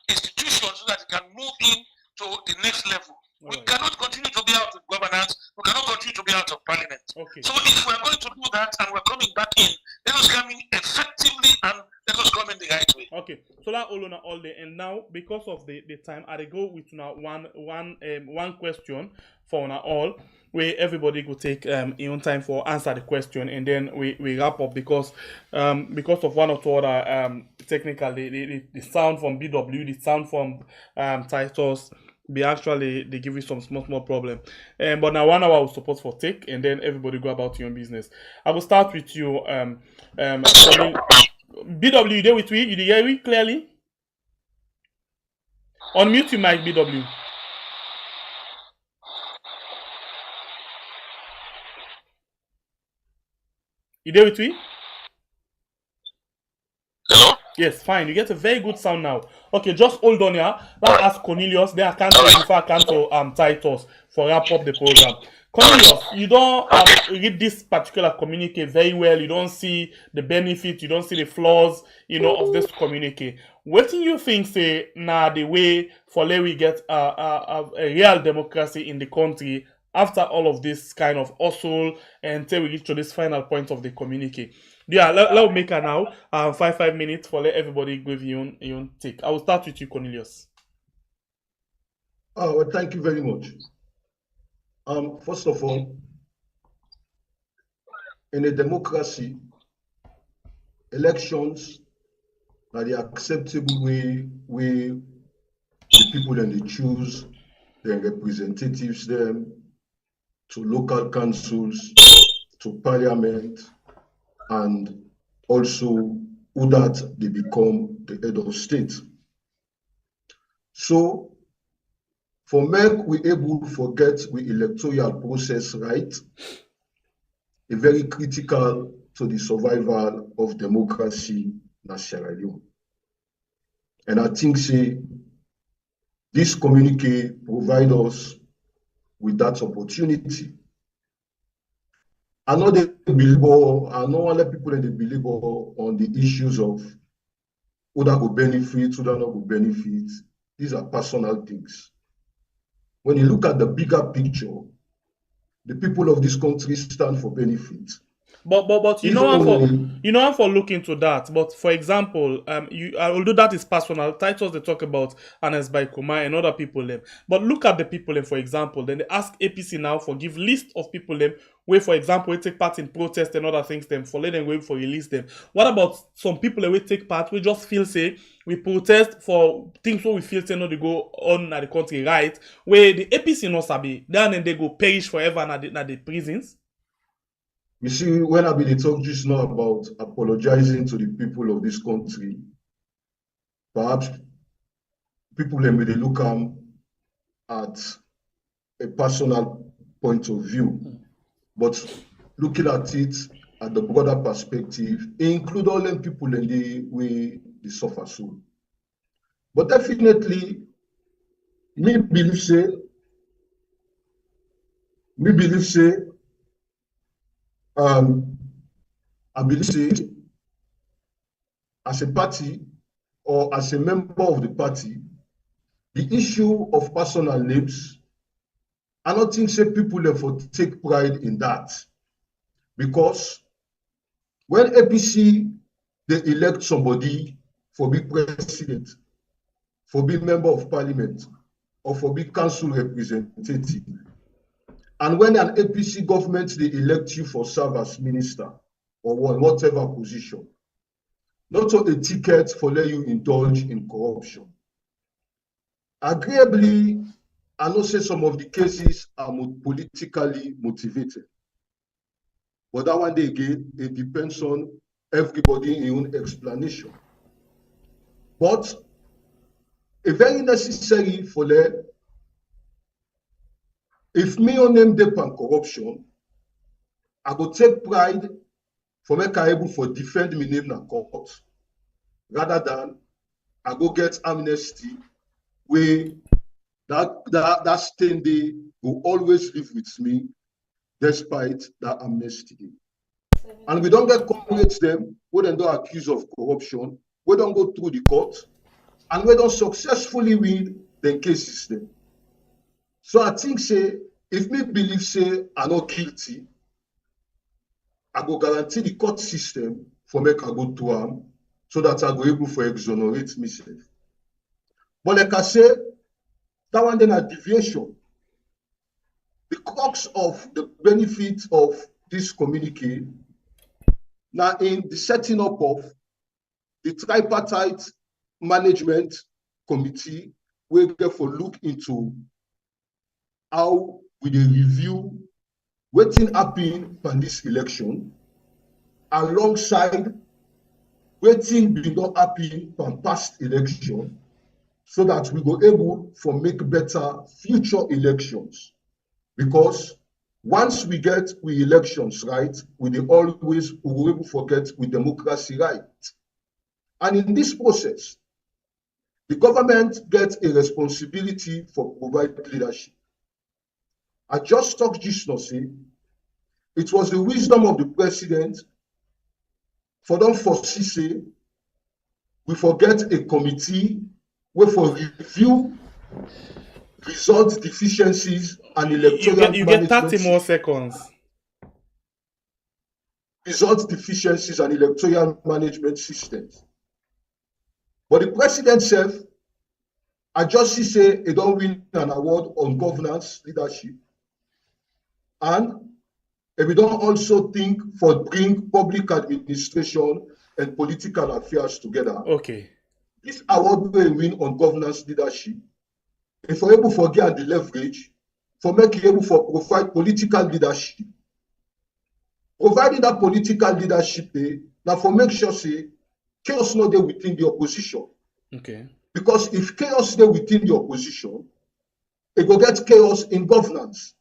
institution so that it can move in to the next level? We cannot continue to be out of governance. We cannot continue to be out of parliament. Okay. So if we're going to do that and we're coming back in, let us come in effectively and let us come in the right way. Okay. So that all day, and now because of the time, I go with now one question for now all, where everybody will take own time for answer the question, and then we wrap up because of one or two other technically the sound from BW, the sound from Titus, they give you some small problem. But now 1 hour will support for take, and then everybody go about your own business. I will start with you. BW, you there with me? You hear me clearly? Unmute your mic, BW. You there with me? Hello? Yes, fine. You get a very good sound now. Okay, just hold on here. Let's ask Cornelius. Then I can't before I can to Titus for wrap up the program. Cornelius, you don't read this particular communique very well. You don't see the benefit. You don't see the flaws, of this communique. What do you think say the way for let we get a real democracy in the country after all of this kind of hustle until we reach to this final point of the communique? Yeah, let make her now. 5 minutes for let everybody give you own take. I will start with you, Cornelius. Well, thank you very much. First of all, in a democracy, elections are the acceptable way the people and they choose their representatives them to local councils, to parliament, and also who that they become the head of state. So for make we able to forget the electoral process right, a very critical to the survival of democracy in Sierra Leone. And I think say this communique provide us with that opportunity. I know they believe, I know other people in the believe on the issues of who that will benefit, who that not will benefit. These are personal things. When you look at the bigger picture, the people of this country stand for benefit. But you know for look into that. But for example, although that is personal, Titus they talk about Anas by Kuma and other people them. But look at the people them, for example, then they ask APC now for give list of people them where, for example, we take part in protest and other things them for let them wait for release them. What about some people that we take part, we just feel say we protest for things where we feel say no they go on at the country right, where the APC no sabi, then they go perish forever at the prisons. You see, when I've been talking just now about apologizing to the people of this country, perhaps people may they look at a personal point of view, but looking at it at the broader perspective, include all them people in the way they suffer so. But definitely, me believe say, I believe say, as a party or as a member of the party, the issue of personal names, I don't think say people therefore take pride in that. Because when APC they elect somebody for be president, for be member of parliament, or for be council representative, and when an APC government they elect you for serve as minister or whatever position, not a ticket for let you indulge in corruption. Agreeably, I know say some of the cases are politically motivated. But that one day again, it depends on everybody in your own explanation. But a very necessary for the if me on name depend corruption, I go take pride for make I able for defend me name na court, rather than I go get amnesty where that stain day will always live with me despite that amnesty. And we don't get comrades them, we don't accuse of corruption, we don't go through the court, and we don't successfully win the cases them. So I think say, if me believe say I'm not guilty, I go guarantee the court system for make I go to am so that I go able for exonerate myself. But like I say, that one then a deviation. The crux of the benefit of this communique now in the setting up of the tripartite management committee, we therefore look into how we review waiting happen on this election alongside waiting be not happen on past election, so that we go able for make better future elections. Because once we get we elections right, we will always we will able forget with democracy right. And in this process, the government gets a responsibility for providing leadership. I just talked just now, say, it was the wisdom of the president for them foresee, say, we forget a committee where for review result deficiencies and electoral You get 30 management more seconds. result deficiencies and electoral management systems. But the president said, I just see say he don't win an award on governance leadership. And we don't also think for bring public administration and political affairs together. Okay. This award will win on governance leadership. If we're able to get the leverage, for making able to provide political leadership. Providing that political leadership there, now for make sure say chaos not there within the opposition. Okay. Because if chaos there within the opposition, it will get chaos in governance.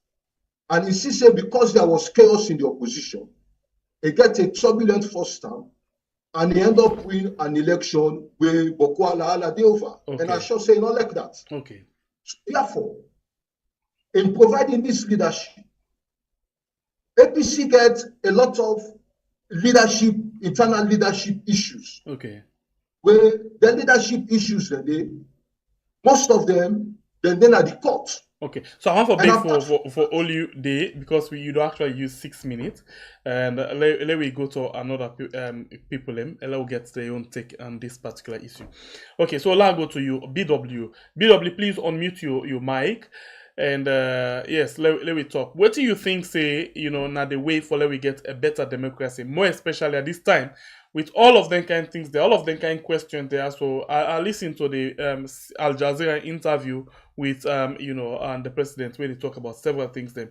And you see, say because there was chaos in the opposition, it get a turbulent first term, and they end up winning an election where Bokwala ala dey over. Okay. And I shall say not like that. Okay. So therefore, in providing this leadership, APC gets a lot of leadership, internal leadership issues. Okay. Where the leadership issues, most of them, then at the court. Okay, so I want to beg for all you day because you don't actually use 6 minutes, and let we go to another people and let get their own take on this particular issue. Okay, so I'll go to you, BW. BW, please unmute your mic, and yes, let we talk. What do you think? Say now the way for let we get a better democracy, more especially at this time. With all of them kind of things there, all of them kind of questions there. So I listened to the Al Jazeera interview with and the president where they talk about several things there,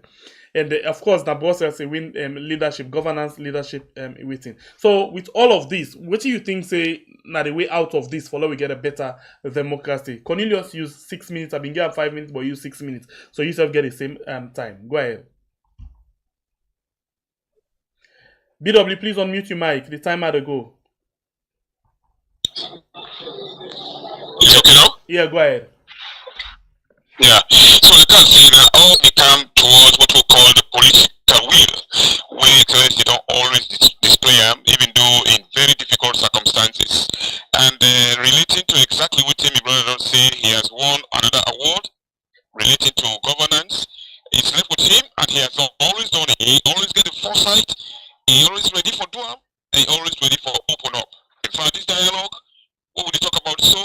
and of course the boss has a win leadership, governance, leadership within. So with all of this, what do you think? Say now the way out of this for let we get a better democracy. Cornelius used 6 minutes. I've been given 5 minutes, but use 6 minutes. So you self get the same time. Go ahead. BW, please unmute your mic. The timer to go. Is it okay now? Yeah, go ahead. Yeah. So you can see now all become towards what we call the political will, where they don't always display them, even though in very difficult circumstances. And relating to exactly what my brother don't say, he has won another award relating to governance. It's left with him, and he has always done it. He always get the foresight. He always ready for do and he always ready for open up. In fact, this dialogue, what would he talk about? So,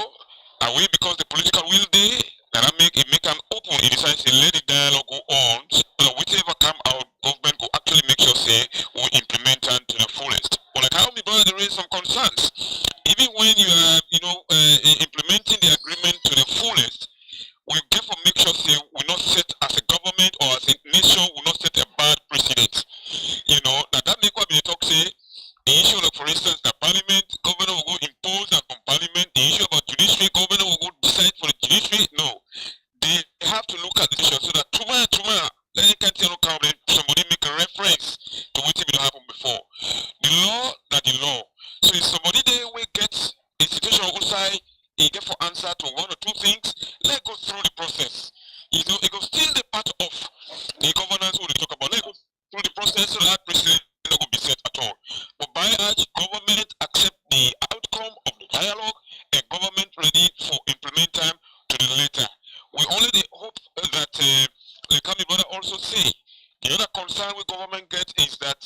are we because the political will day that I make them open? He decides to let the dialogue go on. So that whichever come out, government will actually make sure say we implement them to the fullest. But like how me brother there is some concerns. Even when you are implementing the agreement to the fullest, we therefore make sure say we not set as a government or as a nation we not set a bad precedent. Now that make what we talk say the issue of, for instance, the parliament, governor will go impose on parliament, the issue about judiciary, governor will go decide for the judiciary. No. They have to look at the issue so that tomorrow, then you can tell somebody make a reference to what will happen before. The law, not the law. So if somebody there will get a situation outside, he get for answer to one or two things, let go through the process. It goes still the part of the governance we talk about. Let go through the process so that precedent not will be set at all. But by and large, government accept the outcome of the dialogue and government ready for implement time to the later. We only hope that the Kami brother also say the other concern with government get is that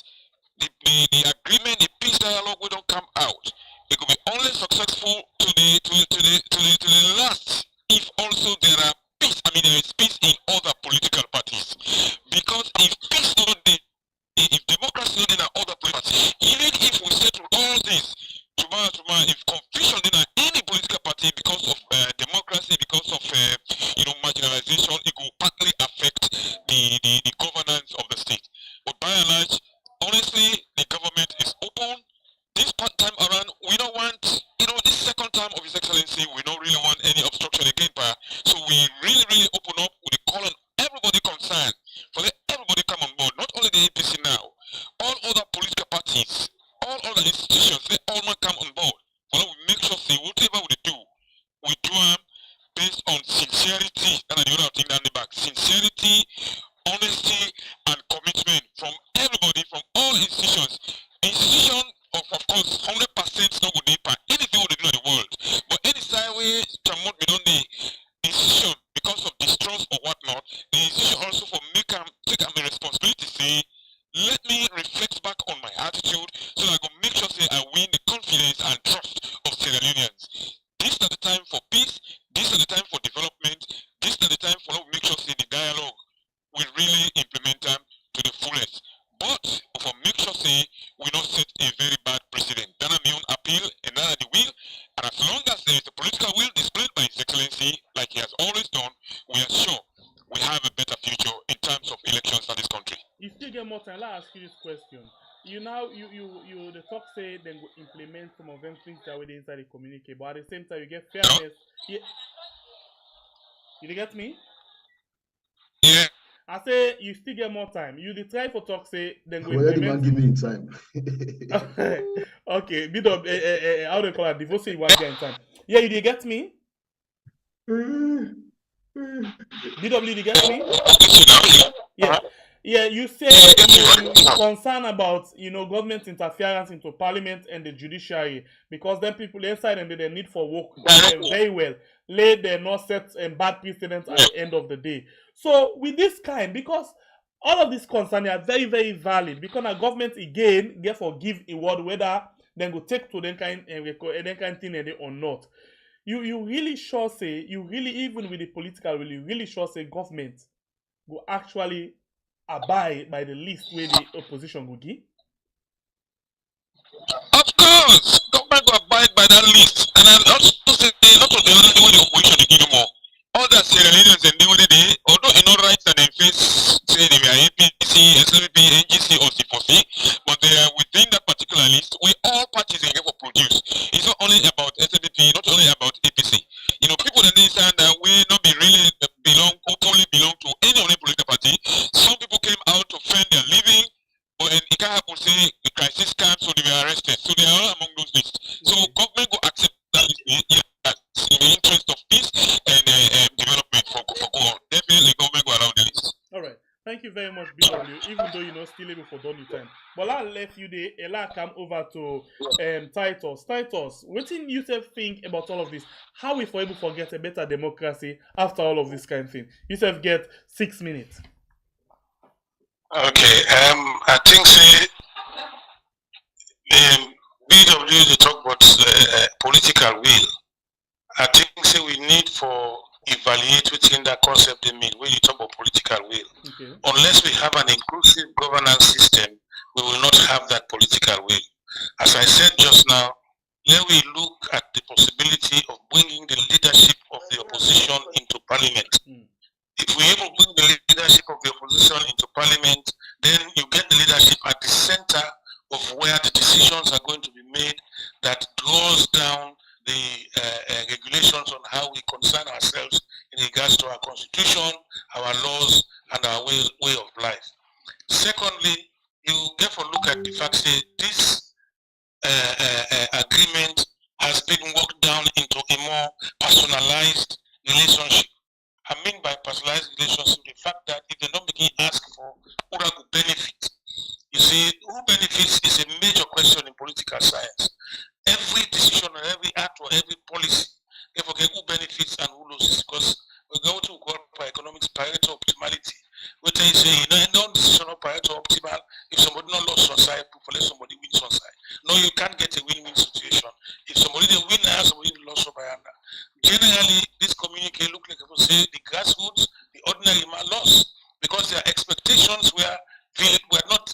the agreement, the peace dialogue will don't come out. It will be only successful to the last if also there are peace. I mean there is peace in other political parties. Because if peace not there, if democracy not in other political parties, even if we settle all this, tomorrow, if confusion in any political party because of democracy, because of marginalization, it will partly affect the governance of the state. But by and large, honestly, the government is open. This time around, we don't want, this second time of His Excellency, we don't really want any obstruction again, so we really open up with a call on everybody concerned, for let everybody come on board, not only the APC now, all other political parties, all other institutions, let all come on board. For we make sure sincerity, honesty, and commitment from everybody, from all institutions. Institution of course, 100% no good impact. Anything we do in the world, but any side way promote beyond the institution because of distrust or whatnot, the institution also for take a responsibility. Say, let me reflect back on my attitude so that I can make sure say I win the confidence and trust of Sierra Leoneans. This is the time for peace. This is the time for development. This is the time for us to make sure say the dialogue we really implement them to the fullest. But for make sure say we not set a very bad precedent. Then I'm on appeal and then the will. And as long as there is a political will displayed by His Excellency, like he has always done, we are sure we have a better future in terms of elections in this country. You still get more time. Let me ask you this question. You the talk say then go implement some of them things that way they inside the communicate, but at the same time you get fairness. No? Yeah. You get me? Yeah. I say you still get more time. You try for talk say then go implement. Well, give me time. Okay, bit of how do you call it? Divorce you want in time. Yeah, you get me? BW, you get me? Yeah. Yeah, you say you concerned about government interference into parliament and the judiciary because then people inside and they need for work very well. Lay they not set bad precedents at the end of the day. So with this kind, because all of these concerns are very, very valid because our government again therefore give a word whether then go take to them kind thing or not. You really sure say even with the political you really sure say government go actually abide by the list where the opposition will give? Of course, government will abide by that list. And I also say not of the only way the opposition will give more. All that Sierra Leoneans and the day, although you know right that they face say they are APC, SLP, NGC or C4C, but they are within that particular list where all parties are able to produce. It's not only about SLP, not only about APC. People that understand that we not be really only belong to any only political party. Some people came out to fend their living, but it can't happen say the crisis comes, so they were arrested. So they are all among those lists. So government will accept that list in the interest of peace and development for go on. Definitely government will allow the list. All right. Thank you very much, BW, even though you're not still able for done time. But I'll let you come over to Titus. Titus, what do you think about all of this? How we for able to get a better democracy after all of this kind of thing? You get 6 minutes. Okay, I think say BW they talk about political will. I think say we need for evaluate within that concept they mean when you talk about political will. Okay. Unless we have an inclusive governance system, we will not have that political will. As I said just now, here we look at the possibility of bringing the leadership of the opposition into parliament. If we able to bring the leadership of the opposition into parliament, then you get the leadership at the center of where the decisions are going to be made that draws down the regulations on how we concern ourselves in regards to our constitution, our laws, and our way of life. Secondly, you therefore look at the fact that this agreement has been worked down into a more personalized relationship. I mean by personalized relationship, the fact that if they don't begin ask for who will benefit. You see, who benefits is a major question in political science. Every decision or every act or every policy, they forget who benefits and who loses. Because we go to call for economics Pareto optimality. Which I say, no decision of Pareto optimal. If somebody not lost one side, let somebody win one side. No, you can't get a win-win situation. If somebody they win, somebody lost over yonder. Generally, this communique look like people say the grassroots, the ordinary man lost because their expectations were not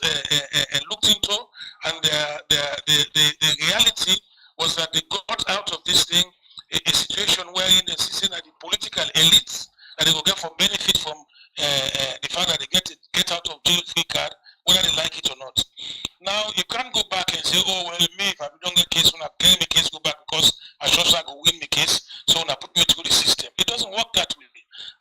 looked into, and the reality was that they got out of this thing a situation wherein they're sitting at the political elites that they will get for benefit from the fact that they get out of jail free card, whether they like it or not. Now you can't go back and say, oh well, me if I don't get case, when I get me case, go back because I sure I go win the case, so when I put me through the system. It doesn't work that way.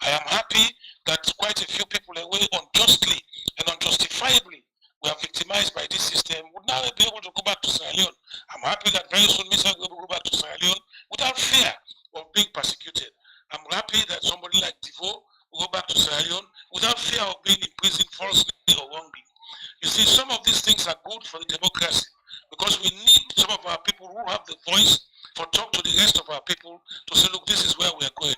I am happy that quite a few people away unjustly and unjustifiably were victimized by this system would now be able to go back to Sierra Leone. I'm happy that very soon Mr. will be able to go back to Sierra Leone without fear of being persecuted. I'm happy that somebody like Divo will go back to Sierra Leone without fear of being imprisoned falsely or wrongly. You see, some of these things are good for the democracy because we need some of our people who have the voice for talk to the rest of our people to say, look, this is where we are going.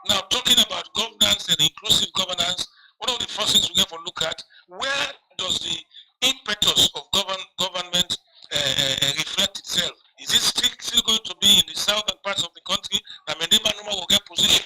Now, talking about governance and inclusive governance, one of the first things we have to look at, where does the impetus of government reflect itself? Is it still going to be in the southern parts of the country that Mendeba Numa will get position?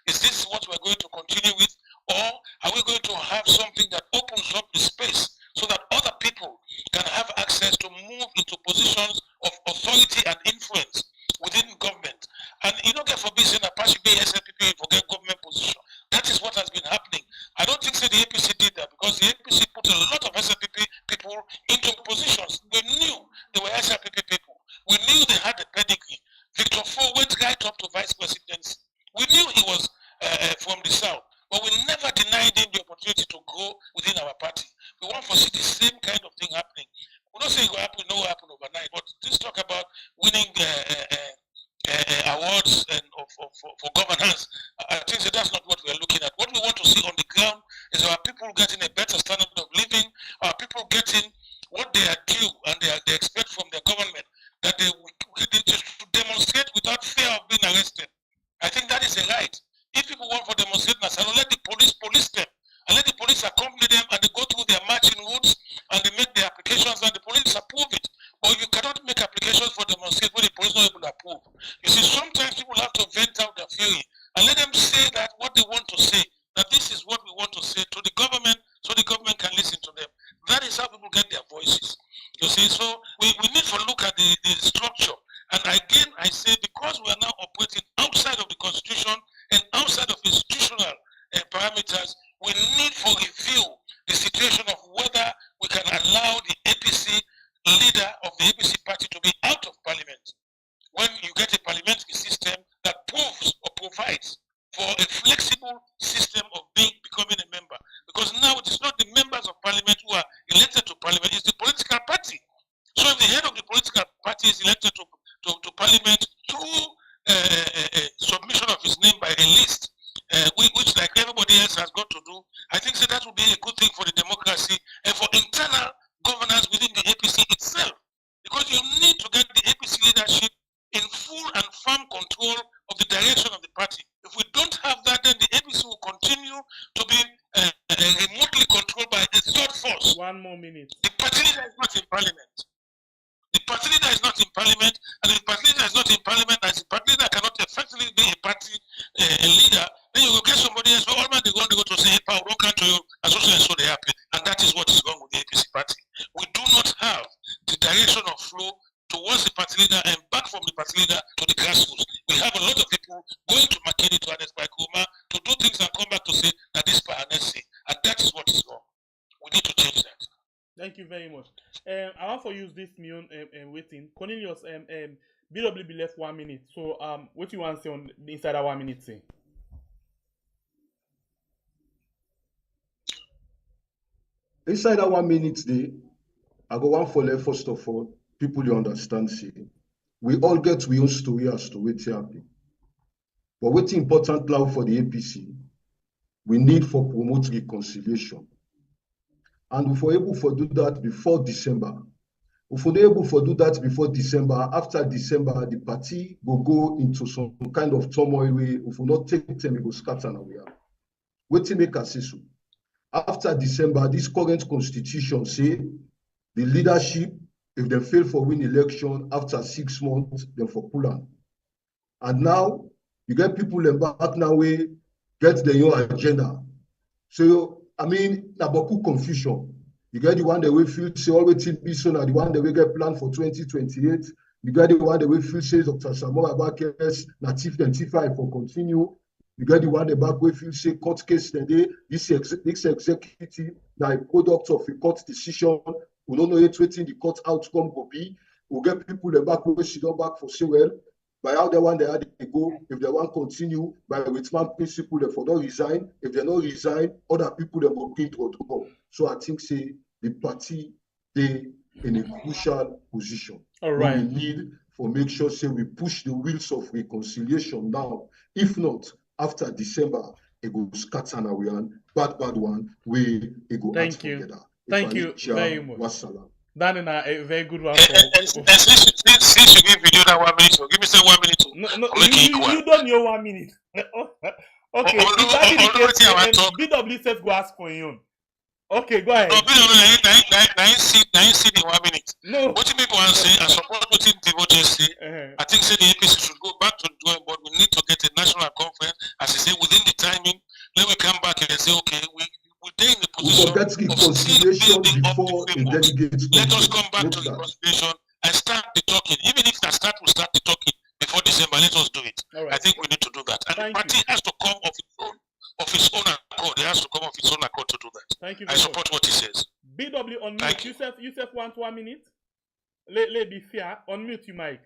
Is this what we're going to continue with? Or are we going to have something that opens up the space so that other people can have access to move into positions of authority and influence within government? And you don't get forbid saying that Pashi Bay SLPP forget government position. That is what has been happening. I don't think so the APC did that because the APC put a lot of SLPP people into positions. We knew they were SLPP people. We knew they had the pedigree. Victor Fo went right up to vice presidency. We knew he was from the south, but we never denied him the opportunity to grow within our party. We want to see the same kind of thing happening. We're not saying it will happen, no will happen overnight, but just talk about winning awards and for governance. I think that that's not what we are looking at. What we want to see on the ground is our people getting a better standard of living, our people getting what they are due and they expect from their government, that they should demonstrate without fear of being arrested. I think that is a right. If people want to demonstrate in a salon, let the police them, and let the police accompany them, and they go through their marching routes, and they make their applications, and the police approve it. But you cannot make applications for demonstration when the police not able to approve. You see, sometimes people have to vent out their fury, and let them say that what they want to say, that this is what we want to say to the government, so the government can listen to them. That is how people get their voices. You see, so we need to look at the structure. And again, I say, because we are now operating outside of the constitution and outside of institutional parameters, we need to review the situation of whether we can allow the APC leader of the APC party to be out of parliament. When you get a parliamentary system that provides for a flexible system of becoming a member. Because now it is not the members of parliament who are elected to parliament, it's the political party. So if the head of the political party is elected to parliament through submission of his name by a list, which like everybody else has got to do, I think so that would be a good thing for the democracy and for internal governance within the APC itself. Because you need to get the APC leadership in full and firm control of the direction of the party. If we don't have that, then the APC will continue to be remotely controlled by a third force. 1 more minute. The party leader is not in parliament. The party leader is not in parliament, and if the party leader is not in parliament, as the party leader cannot effectively be a party leader, then you will get somebody else. All man they want to go to say, hey, Paul, don't come to you, and so they happen. And that is what is wrong with the APC party. We do not have the direction of flow towards the party leader and back from the party leader to the grassroots. We have a lot of people going to Makeni to Anes Baikuma to do things and come back to say that this part Anes say, and that is what is wrong. We need to change that. Thank you very much. I want to use this million waiting. Cornelius, BWB left 1 minute. So what do you want to say on inside that 1 minute thing? Inside that 1 minute day, I go one for left first of all, people you understand see. We all get we own story as to what's happening. But what's important now for the APC, we need for promote reconciliation. And if we're able to do that before December, if we're able to do that before December, after December, the party will go into some kind of turmoil way. If we not take them, it will scatter now. What to make us so? After December, this current constitution say the leadership, if they fail for win election after 6 months, then for pull on. And now you get people in back now way get their own agenda. So I mean, Naboku confusion. You get the one that we feel say always be so now the one that we get planned for 2028. You get the one that we feel says Dr. Samoa Bakes, Natif 95 for continue. You get the one that back we feel say court case today. This executive now a product of a court decision. We don't know yet waiting the court outcome will be. We'll get people the back we sit down back for say well. By how they want they had to go, if they want to continue, by Whitman principle, they for not resign. If they not resign, other people they will be to go. So I think say the party they in a crucial position. All right. We need for make sure say we push the wheels of reconciliation now. If not, after December, it go scatter na we and bad one, we it go act Thank you. together. Thank you very much. Wassalam. That is a very good one. Since you give video that 1 minute, so give me say 1 minute. No, Make it equal. you don't know 1 minute. Okay, if that be the case, BW says go ask for you. Okay, go ahead. No, I ain't see the 1 minute. No. What you people want to say, I support what you people just say. I think say the APC should go back to the drawing board. We need to get a national conference, as I say, within the timing. Then we come back and say, okay, we're in the position Forget the consideration before a delegate. Let us come back to the consideration and start the talking. Even if that start, we start the talking before December. Let us do it. Right. I think we need to do that. And the party has to come of its own accord. It has to come of its own accord to do that. Thank you. I support what he says. BW on mute. Yusuf want 1 minute. Let be fair. Unmute you, Mike.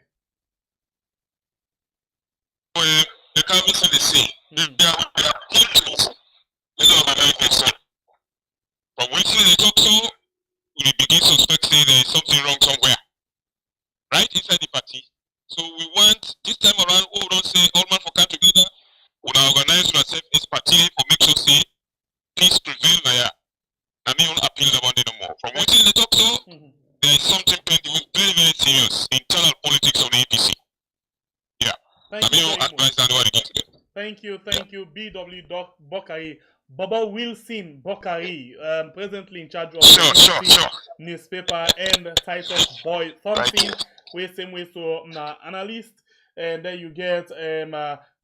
Well, they can't miss the same. They are countries. They don't have an but when they talk so, we begin to suspect say there is something wrong somewhere. Right? Inside the party. So we want, this time around, don't say all man for come together. We now organize ourselves as party for make sure say peace prevail now. I mean, appeal the one no more. From what they talk so, there is something pending very, very serious internal politics of the APC. Yeah. I mean, advise that what against them. Thank you, BW Bokari. Baba Wilson Bokari, presently in charge of newspaper, and Titus Boye Thompson, same way so analyst, and then you get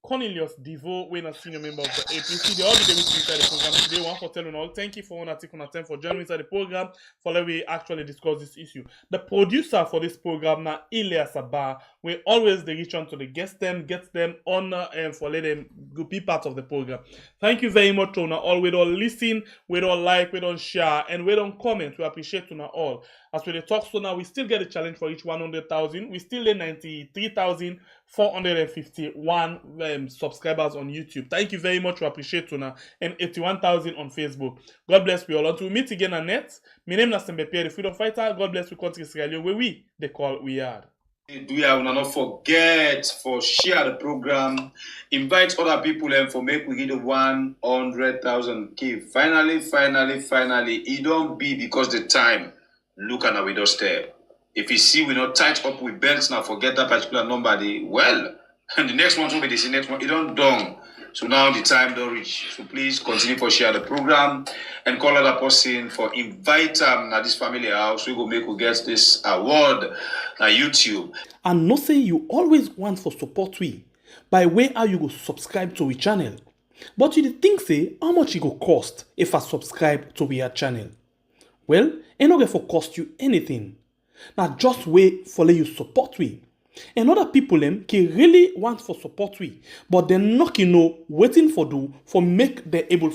Cornelius Devo, when a senior member of the APC. They all be there with inside the program today. One for telling all. Thank you for taking time for joining inside the program for let we actually discuss this issue. The producer for this program now, Ilya Sabah, we always reach on to the get them on and for let them be part of the program. Thank you very much, Tona. All we don't listen, we don't like, we don't share, and we don't comment. We appreciate Tona all. As we talk so now, we still get a challenge for each 100,000. We still get 93,451 subscribers on YouTube. Thank you very much. We appreciate Tona, and 81,000 on Facebook. God bless you all. Until we meet again on net. My name is Sembe Pierre, the freedom fighter. God bless you, country Sierra Leone, where we they call we are. Do you not forget for share the program, invite other people and for make we get 100,000 key. Finally, it don't be because the time look at our doorstep. If you see we not tight up with belts now, forget that particular number. Well, and the next one will be this next one. It don't done. So now the time don't reach. So please continue for share the program and call other person for invite them at this family house. We go make we get this award at YouTube. And no say you always want for support we by way how you go subscribe to we channel. But you think say how much it go cost if I subscribe to we channel? Well, it not going for cost you anything. Now just wait for let you support we. And other people can really want for support we, but they're not know waiting for do for make them able